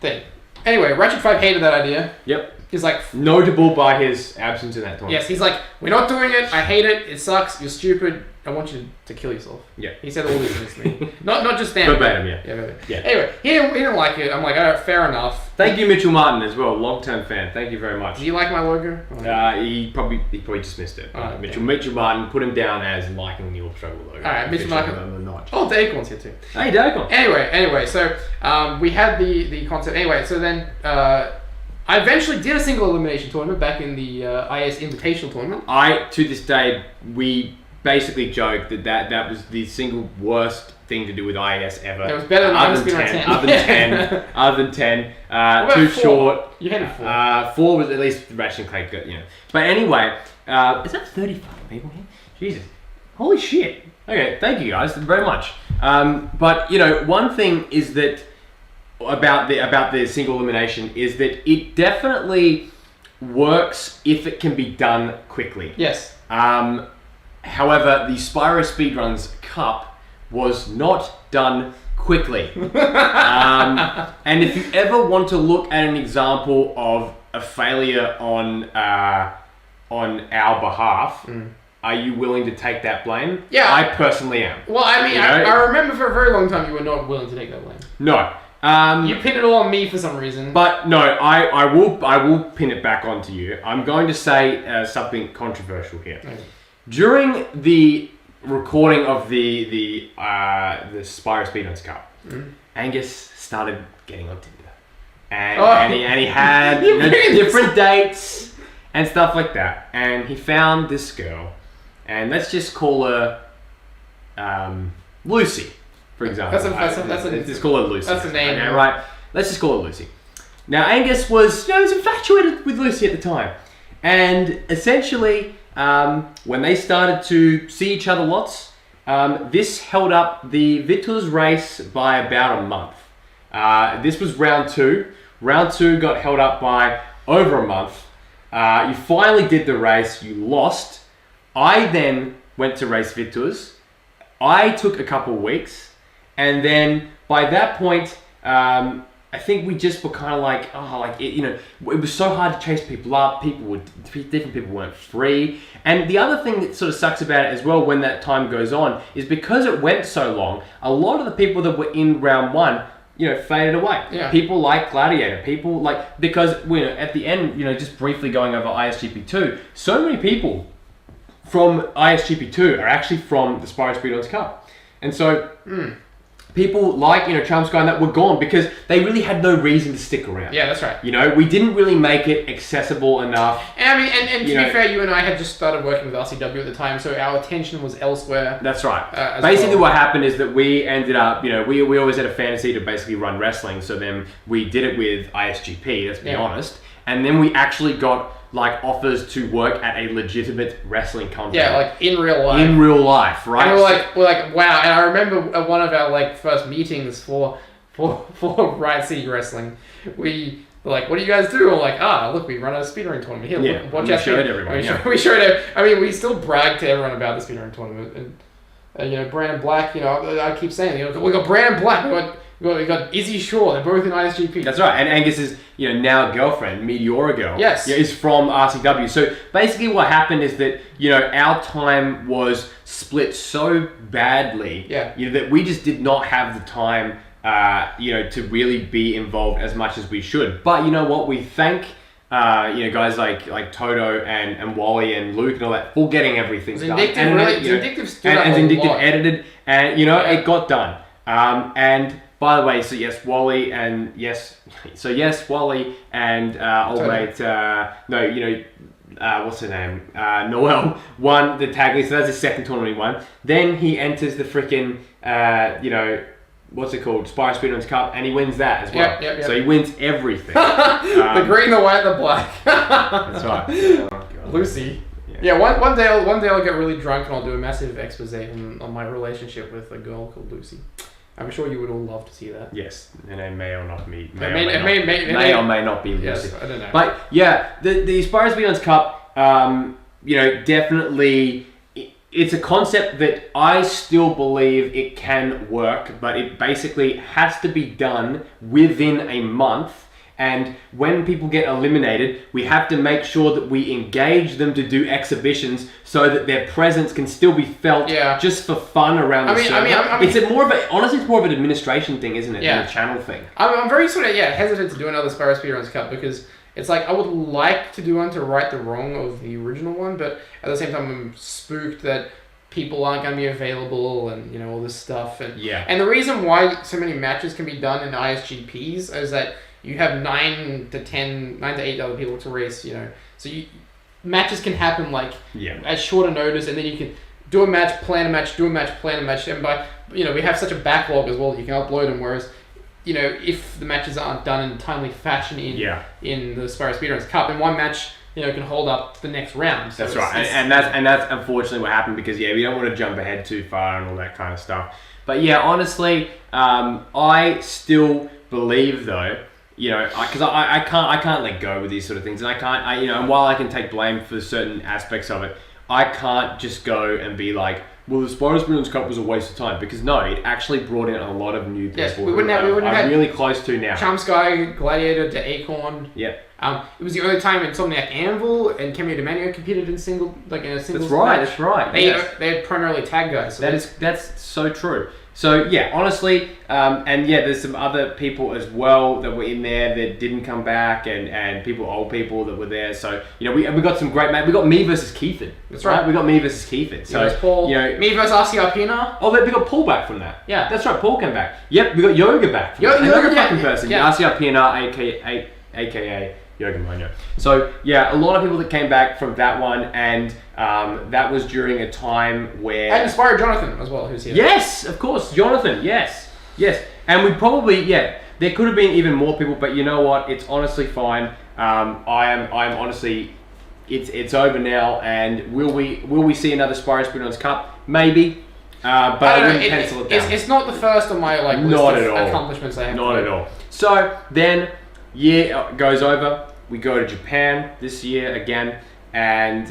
Thing. Anyway, Ratchet 5 hated that idea. Yep. He's like... Notable by his absence in that tournament. Yes, he's like, we're not doing it, I hate it, it sucks, you're stupid, I want you to kill yourself. Yeah. He said all these things to me. Not just them. Verbatim, yeah. Yeah. Anyway, he didn't like it. I'm like, all right, fair enough. Thank you, Mitchell Martin, as well. Long-term fan. Thank you very much. Do you like my logo? He probably just missed it. Alright, Mitchell Martin, put him down as liking the Orb Struggle logo. Alright, Mitchell Martin. Not. Oh, Dacon's here too. Hey, Dacon. Anyway, so we had the concept. Anyway, so then I eventually did a single elimination tournament back in the IS Invitational tournament. To this day, we basically joked that was the single worst thing to do with IS ever. It was better than other than 10. Other than 10. Too 4? short. You hated 4. 4 was at least Ratchet and Clank, you know. But anyway, is that 35 people here? Jesus. Holy shit. Okay, thank you guys very much. But, you know, one thing is that about the single elimination is that it definitely works if it can be done quickly. Yes. However, the Spyro Speedruns Cup was not done quickly. And if you ever want to look at an example of a failure on our behalf, are you willing to take that blame? Yeah. I personally am. Well, I mean, You know? I remember for a very long time you were not willing to take that blame. No. You pinned it all on me for some reason. But no, I will pin it back onto you. I'm going to say something controversial here. Okay. During the recording of the Spyro Speedruns Cup, Angus started getting on Tinder, and he had different dates and stuff like that, and he found this girl, and let's just call her Lucy, for example. Let's just call her Lucy. That's a name, okay, right? Let's just call her Lucy. Now Angus was infatuated with Lucy at the time, and essentially. When they started to see each other lots, this held up the Victor's race by about a month. This was round 2. Round 2 got held up by over a month. You finally did the race, you lost. I then went to race Victor's. I took a couple weeks, and then by that point, I think we just were kind of like, it was so hard to chase people up. Different people weren't free. And the other thing that sort of sucks about it as well when that time goes on is because it went so long, a lot of the people that were in round 1, faded away. Yeah. People like Gladiator, because at the end, just briefly going over ISGP 2, so many people from ISGP 2 are actually from the Spyro Speedruns Cup. And so... people like, Charm Sky and that were gone because they really had no reason to stick around. Yeah, that's right. We didn't really make it accessible enough. And I mean, and to be fair, you and I had just started working with RCW at the time, so our attention was elsewhere. That's right. Basically, what happened is that we ended up, we always had a fantasy to basically run wrestling, so then we did it with ISGP, let's be honest, and then we actually got offers to work at a legitimate wrestling company. Yeah, like in real life. In real life, right? And we're like, wow. And I remember at one of our first meetings for Riot City Wrestling, we were like, what do you guys do? We're like, look, we run a speedrunning tournament. Here, look, watch out. We showed everyone. We showed it. I mean, we still brag to everyone about the speedrunning tournament. And Brandon Black, I keep saying, we got Brandon Black, we got Izzy Shaw. They're both in ISGP. That's right. And Angus's, now girlfriend, Meteora Girl, yes, is from RCW. So basically, what happened is that our time was split so badly, that we just did not have the time, to really be involved as much as we should. But you know what? We thank. Guys like Toto and Wally and Luke and all that for getting everything done. Vindictive stood up and a Vindictive lot. edited, and it got done. And by the way, Wally and Wally and old mate, what's her name? Noel won the tag league, so that's his second tournament he won. Then he enters the freaking, what's it called? Spyro Speedruns Cup, and he wins that as well. Yep. So he wins everything. The green, the white, the black. That's right. Oh, God. Lucy. Yeah, one day I'll get really drunk and I'll do a massive expose on my relationship with a girl called Lucy. I'm sure you would all love to see that. Yes, and it may or not be. May or may not be Lucy. Yes, I don't know. But yeah, the Spyro Speedruns Cup, definitely, it's a concept that I still believe it can work, but it basically has to be done within a month. And when people get eliminated, we have to make sure that we engage them to do exhibitions so that their presence can still be felt just for fun around the server. Honestly, it's more of an administration thing, isn't it? Than a channel thing. I'm very sort of hesitant to do another Spyro Speedruns Cup because it's like I would like to do one to right the wrong of the original one, but at the same time I'm spooked that people aren't going to be available and all this stuff. And the reason why so many matches can be done in ISGPs is that you have 9 to 8 other people to race, So matches can happen at shorter notice, and then you can do a match, plan a match, do a match, plan a match, and by we have such a backlog as well that you can upload them. Whereas, if the matches aren't done in a timely fashion in the Spyro Speedruns Cup, and one match can hold up the next round. So that's right, and that's unfortunately what happened because we don't want to jump ahead too far and all that kind of stuff. But honestly, I still believe though. Because I can't let go with these sort of things, and I can't. And while I can take blame for certain aspects of it, I can't just go and be like, well, the Spyro Speedruns Cup was a waste of time, because no, it actually brought in a lot of new people. Yes, we wouldn't have really close to now. Charm Sky, Gladiator, to Acorn. Yeah. It was the only time Insomniac Anvil and Cameo Demanio competed in a singles match. That's right. They had primarily tag guys. So that's so true. So honestly, there's some other people as well that were in there that didn't come back, and old people that were there. So we got some great matches. We got me versus Keithid. That's right. We got me versus Keithid. So Paul. Me versus RCR Pina. Oh, we got Paul back from that. Yeah, that's right. Paul came back. Yep, we got Yoga back. Another fucking person. Yeah. RCR Pina, aka Yoga Mono. So a lot of people that came back from that one, and that was during a time where... And Spyro Jonathan as well, who's here. Yes, of course, Jonathan, yes. And we probably, there could have been even more people, but you know what, it's honestly fine. I'm honestly, it's over now, and will we see another Spyro Speedruns Cup? Maybe. But I wouldn't pencil it down. It's not the first on my list of accomplishments I have. Not at all. So then... year goes over, we go to Japan this year again, and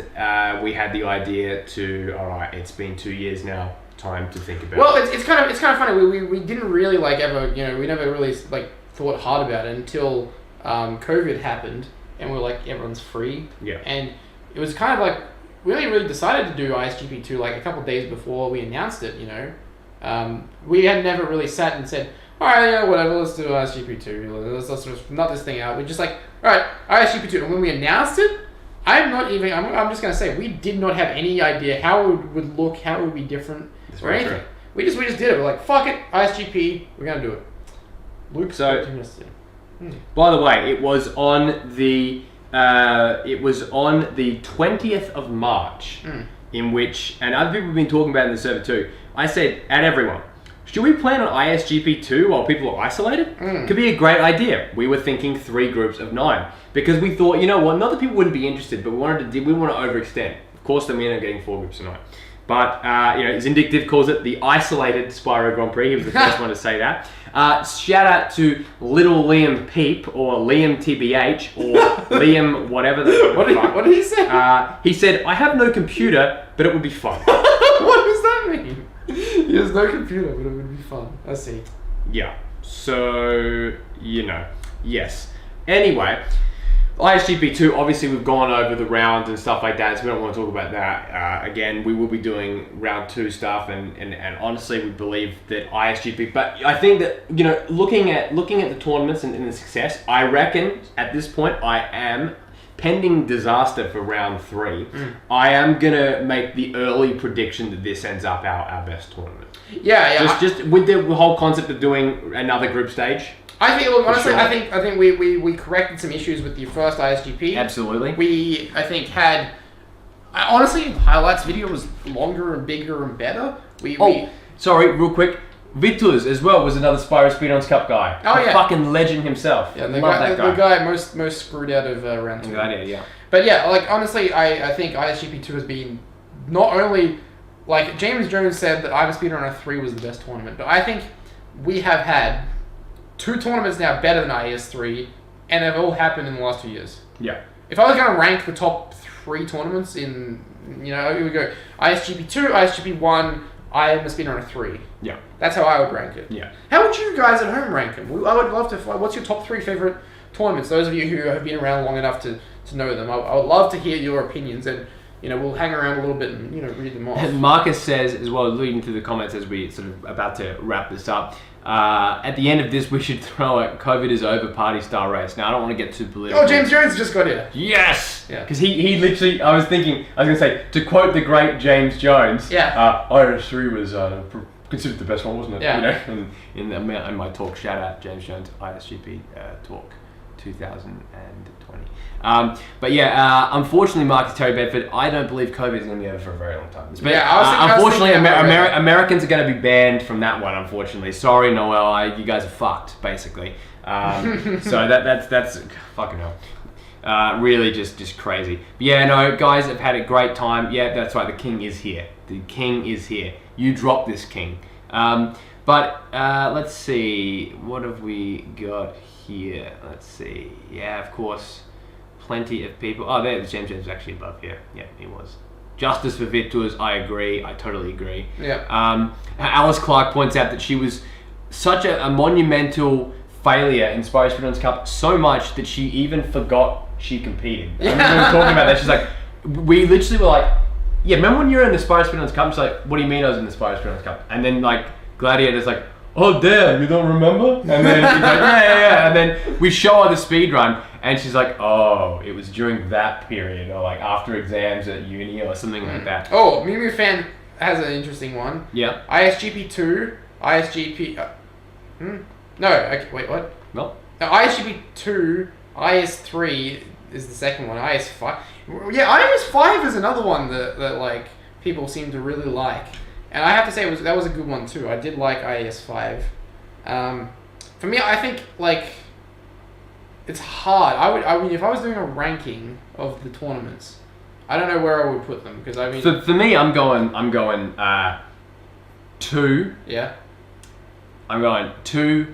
we had the idea to, alright, it's been 2 years now, time to think about it. Well, it's kind of funny, we didn't really ever, we never really thought hard about it until COVID happened, and we were like, everyone's free. Yeah. And it was kind of we only really decided to do ISGP2 a couple of days before we announced it, we had never really sat and said, alright, whatever, let's do ISGP2. Let's sort of nut this thing out. We're just alright, ISGP2. And when we announced it, I'm just going to say, we did not have any idea how it would look, how it would be different, or anything. True. We just did it. We're like, fuck it, ISGP, we're going to do it. Luke, by the way, it was on the 20th of March, in which, and other people have been talking about it in the server too, I said, at everyone, should we plan on ISGP2 while people are isolated? Could be a great idea. We were thinking 3 groups of 9 because we thought, not that people wouldn't be interested, but we want to overextend. Of course, then we ended up getting 4 groups of 9. But Zindictive calls it the isolated Spyro Grand Prix. He was the first one to say that. Shout out to Little Liam Peep or Liam TBH or Liam whatever. What did he say? He said, "I have no computer, but it would be fun." What does that mean? He has no computer, but it would be fun. I see. Yeah. So, yes. Anyway, ISGP2, obviously we've gone over the rounds and stuff like that, so we don't want to talk about that. Again, we will be doing round 2 stuff, and honestly, we believe that ISGP, but I think that, looking at the tournaments and the success, I reckon at this point, I am pending disaster for round 3, I am gonna make the early prediction that this ends up our best tournament. Yeah. Just with the whole concept of doing another group stage. I think, look, honestly, sure. I think we corrected some issues with the first ISGP. Absolutely. Honestly, highlights video was longer and bigger and better. Sorry, real quick. Vitus as well was another Spyro Speedruns Cup guy. Oh, yeah. Fucking legend himself. Yeah, the guy most screwed out of round 2. Yeah. But yeah, honestly, I think ISGP2 has been not only, James Jones said that I'm a Speedrunner 3 was the best tournament, but I think we have had 2 tournaments now better than IS3, and they've all happened in the last 2 years. Yeah. If I was going to rank the top 3 tournaments in, here we go, ISGP2, ISGP1, I am a Speedrunner 3. Yeah. That's how I would rank it. Yeah. How would you guys at home rank them? I would love to find, what's your top 3 favorite tournaments. Those of you who have been around long enough to know them, I would love to hear your opinions, and we'll hang around a little bit and read them off. And Marcus says as well, leading to the comments as we sort of about to wrap this up. At the end of this, we should throw a COVID is over party star race. Now, I don't want to get too political. Oh, James Jones just got here. Yes! Yeah. Because he literally, I was going to say, to quote the great James Jones, yeah. IS3 was considered the best one, wasn't it? Yeah. In my talk, shout out James Jones, ISGP talk 2020. But yeah, unfortunately, Marcus Terry Bedford, I don't believe COVID is going to be over for a very long time. Unfortunately, Americans are going to be banned from that one. Unfortunately, sorry, Noel, you guys are fucked, basically. So that's fucking hell. Really, just crazy. But yeah, no, guys, I've had a great time. Yeah, that's right. The king is here. The king is here. You drop this king. But let's see. What have we got here? Let's see. Yeah, of course. Plenty of people. Oh, there, James was actually above here. Yeah, he was. Justice for victors. I agree. I totally agree. Yeah. Alice Clark points out that she was such a monumental failure in Spyro Speedruns Cup, so much that she even forgot she competed. I remember we were talking about that. She's like, we literally were like, yeah, remember when you were in the Spyro Speedruns Cup? She's like, what do you mean I was in the Spyro Speedruns Cup? And then like Gladiator's like, oh damn, you don't remember? And then she's like, yeah. And then we show her the speed run, and she's like, oh, it was during that period, or like after exams at uni or something like that. Oh, Mew Fan has an interesting one. Yeah. ISGP 2, ISGP. No, okay, wait, what? No. ISGP 2, IS3 is the second one. IS5. Yeah, IS5 is another one that like people seem to really like. And I have to say that was a good one too. I did like IS5. For me, I think like it's hard. I mean, if I was doing a ranking of the tournaments, I don't know where I would put them because I mean. For me, I'm going 2. Yeah. I'm going 2,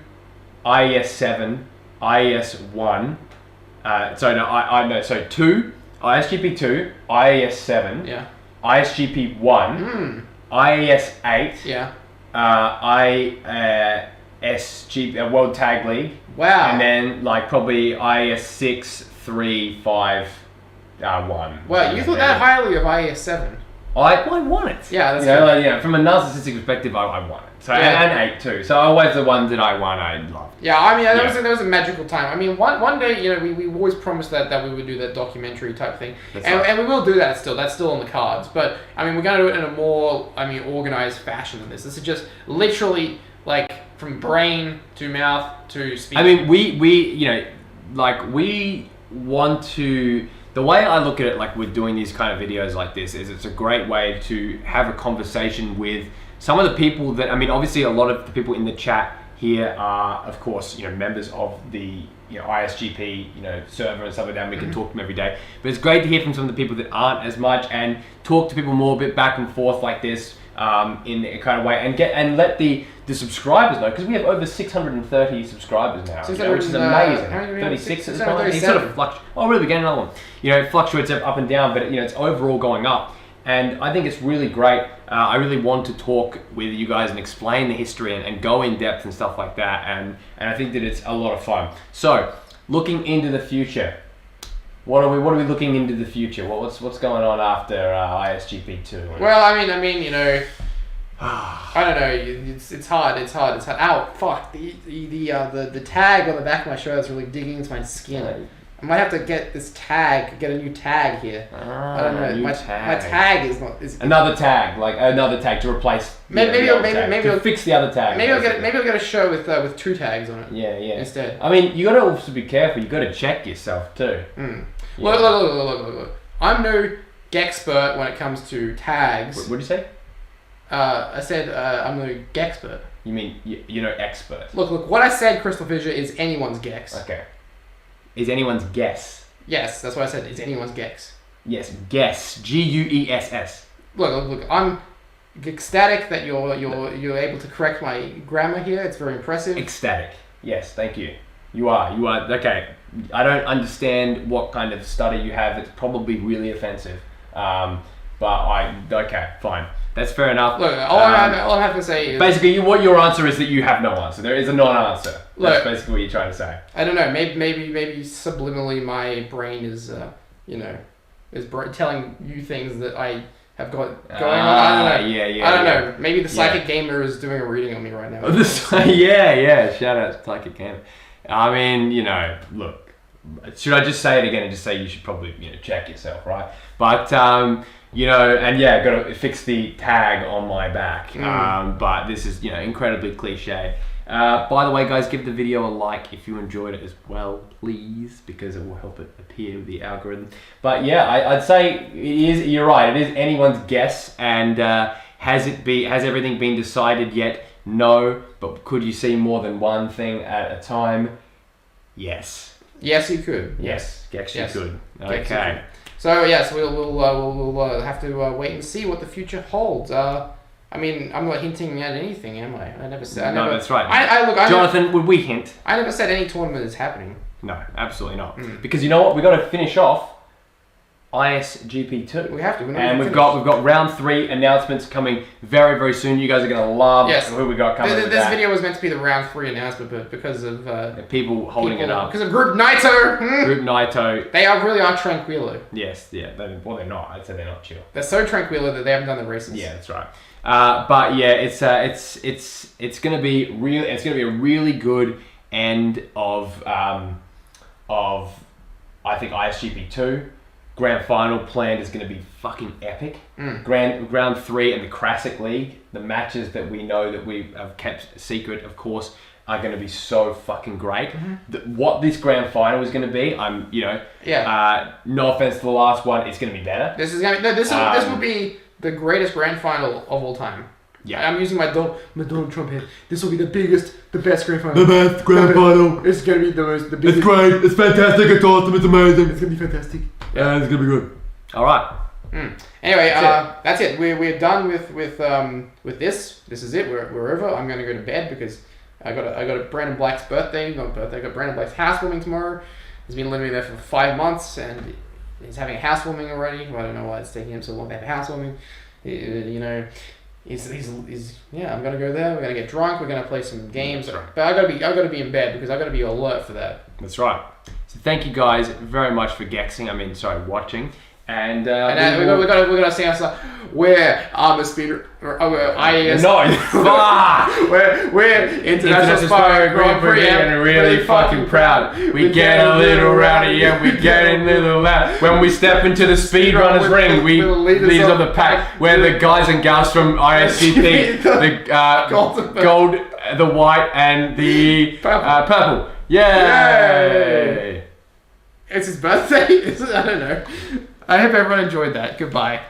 IS7, IS1. So 2, ISGP 2, IS7. Yeah. ISGP 1. IS8. Yeah. ISG World Tag League. Wow. And then like probably IS6, 3, 5, 1. Well, you thought that highly of IS7. I won it. Yeah, that's good. Like, from a narcissistic perspective, I won it. So and 8 too. So always the ones that I won, I loved. Yeah, I mean that was a magical time. I mean, one day we always promised that we would do that documentary type thing, and we will do that still. That's still on the cards. But I mean, we're going to do it in a more organized fashion than this. This is just literally like from brain to mouth to speech. I mean, we want to. The way I look at it, like with doing these kind of videos like this, is it's a great way to have a conversation with some of the people that, I mean, obviously a lot of the people in the chat here are, of course, members of the ISGP, server and stuff like that, and we can talk to them every day. But it's great to hear from some of the people that aren't as much and talk to people more a bit back and forth like this in a kind of way, and let the subscribers know, because we have over 630 subscribers now, which is amazing. 36 at this point. It sort of fluctuates. Oh, really? We're getting another one. It fluctuates up and down, but it's overall going up. And I think it's really great. I really want to talk with you guys and explain the history and go in depth and stuff like that. And I think that it's a lot of fun. So, looking into the future, what are we looking into the future? What's going on after ISGP 2? Well, I mean, I don't know. It's hard. Ow! Fuck! The tag on the back of my shirt is really digging into my skin. I might have to get a new tag here. I don't know. My tag is not. Another tag to replace. Maybe to fix the other tag. Maybe I'll get a show with 2 tags on it. Yeah. Instead. I mean, you got to also be careful. You got to check yourself too. Yeah. Look. I'm no Gexpert when it comes to tags. What did you say? I said I'm no Gexpert. You mean you're no expert? Look. What I said, CrystalFissure, is anyone's Gex. Okay. Is anyone's guess? Yes, that's what I said. It's anyone's Gex. Yes, guess. Guess. Look. I'm ecstatic that you're able to correct my grammar here. It's very impressive. Ecstatic. Yes, thank you. You are. Okay. I don't understand what kind of study you have. It's probably really offensive. Okay, fine. That's fair enough. Look, all I have to say is... Basically, what your answer is that you have no answer. There is a non-answer. That's basically what you're trying to say. I don't know. Maybe subliminally my brain is, telling you things that I have got going on. I don't know. Yeah. I don't know. Maybe the psychic gamer is doing a reading on me right now. Yeah. Shout out to psychic gamer. I mean, look. Should I just say it again and just say you should probably check yourself, right? But got to fix the tag on my back. But this is incredibly cliche. By the way, guys, give the video a like if you enjoyed it as well, please, because it will help it appear with the algorithm. But yeah, I'd say it is. You're right. It is anyone's guess. And has everything been decided yet? No. But could you see more than one thing at a time? Yes. Yes, you could. Yes, you could. Okay. So yes, we'll have to wait and see what the future holds. I mean, I'm not hinting at anything, am I? I never said. No, that's right. Jonathan, would we hint? I never said any tournament is happening. No, absolutely not. Because you know what? We've got to finish off ISGP 2. We have to. And we've got round 3 announcements coming very, very soon. You guys are going to love who we got coming. This video was meant to be the round 3 announcement, but because of people holding it up, because of Group Naito. Group Naito. They are tranquilo. Yes, yeah. They're not. I'd say they're not chill. They're so tranquilo that they haven't done the races. Yeah, that's right. But yeah, it's going to be real. It's going to be a really good end of I think ISGP 2. Grand final planned is going to be fucking epic. Round 3 and the Classic League, the matches that we know that we have kept secret, of course, are going to be so fucking great. What this grand final is going to be, no offense to the last one, it's going to be better. This will be the greatest grand final of all time. Yeah, I'm using my Donald Trump head. This will be the biggest, the best grand final. The best grand final. It's gonna be the biggest. It's great. It's fantastic. It's awesome. It's amazing. It's gonna be fantastic. Yeah, it's gonna be good. All right. Anyway, that's it. We're done with this. This is it. We're over. I'm gonna go to bed because I got a Brandon Black's birthday. Not birthday. I got Brandon Black's housewarming tomorrow. He's been living there for 5 months and he's having a housewarming already. I don't know why it's taking him so long to have a housewarming. He's I'm gonna go there. We're gonna get drunk. We're gonna play some games. Right. But I gotta be in bed because I gotta be alert for that. That's right. So thank you guys very much for watching. And we're gonna sing our song. Where I'm a speeder. IS. No. We're International Spyro Grand Prix and we're really fucking proud. We get a little rowdy and we get a little loud. When we step into the speedrunners ring, we lead of the pack. We're the guys and gals from ISGP. The gold, the white, and the purple. Yay! It's his birthday? I don't know. I hope everyone enjoyed that. Goodbye.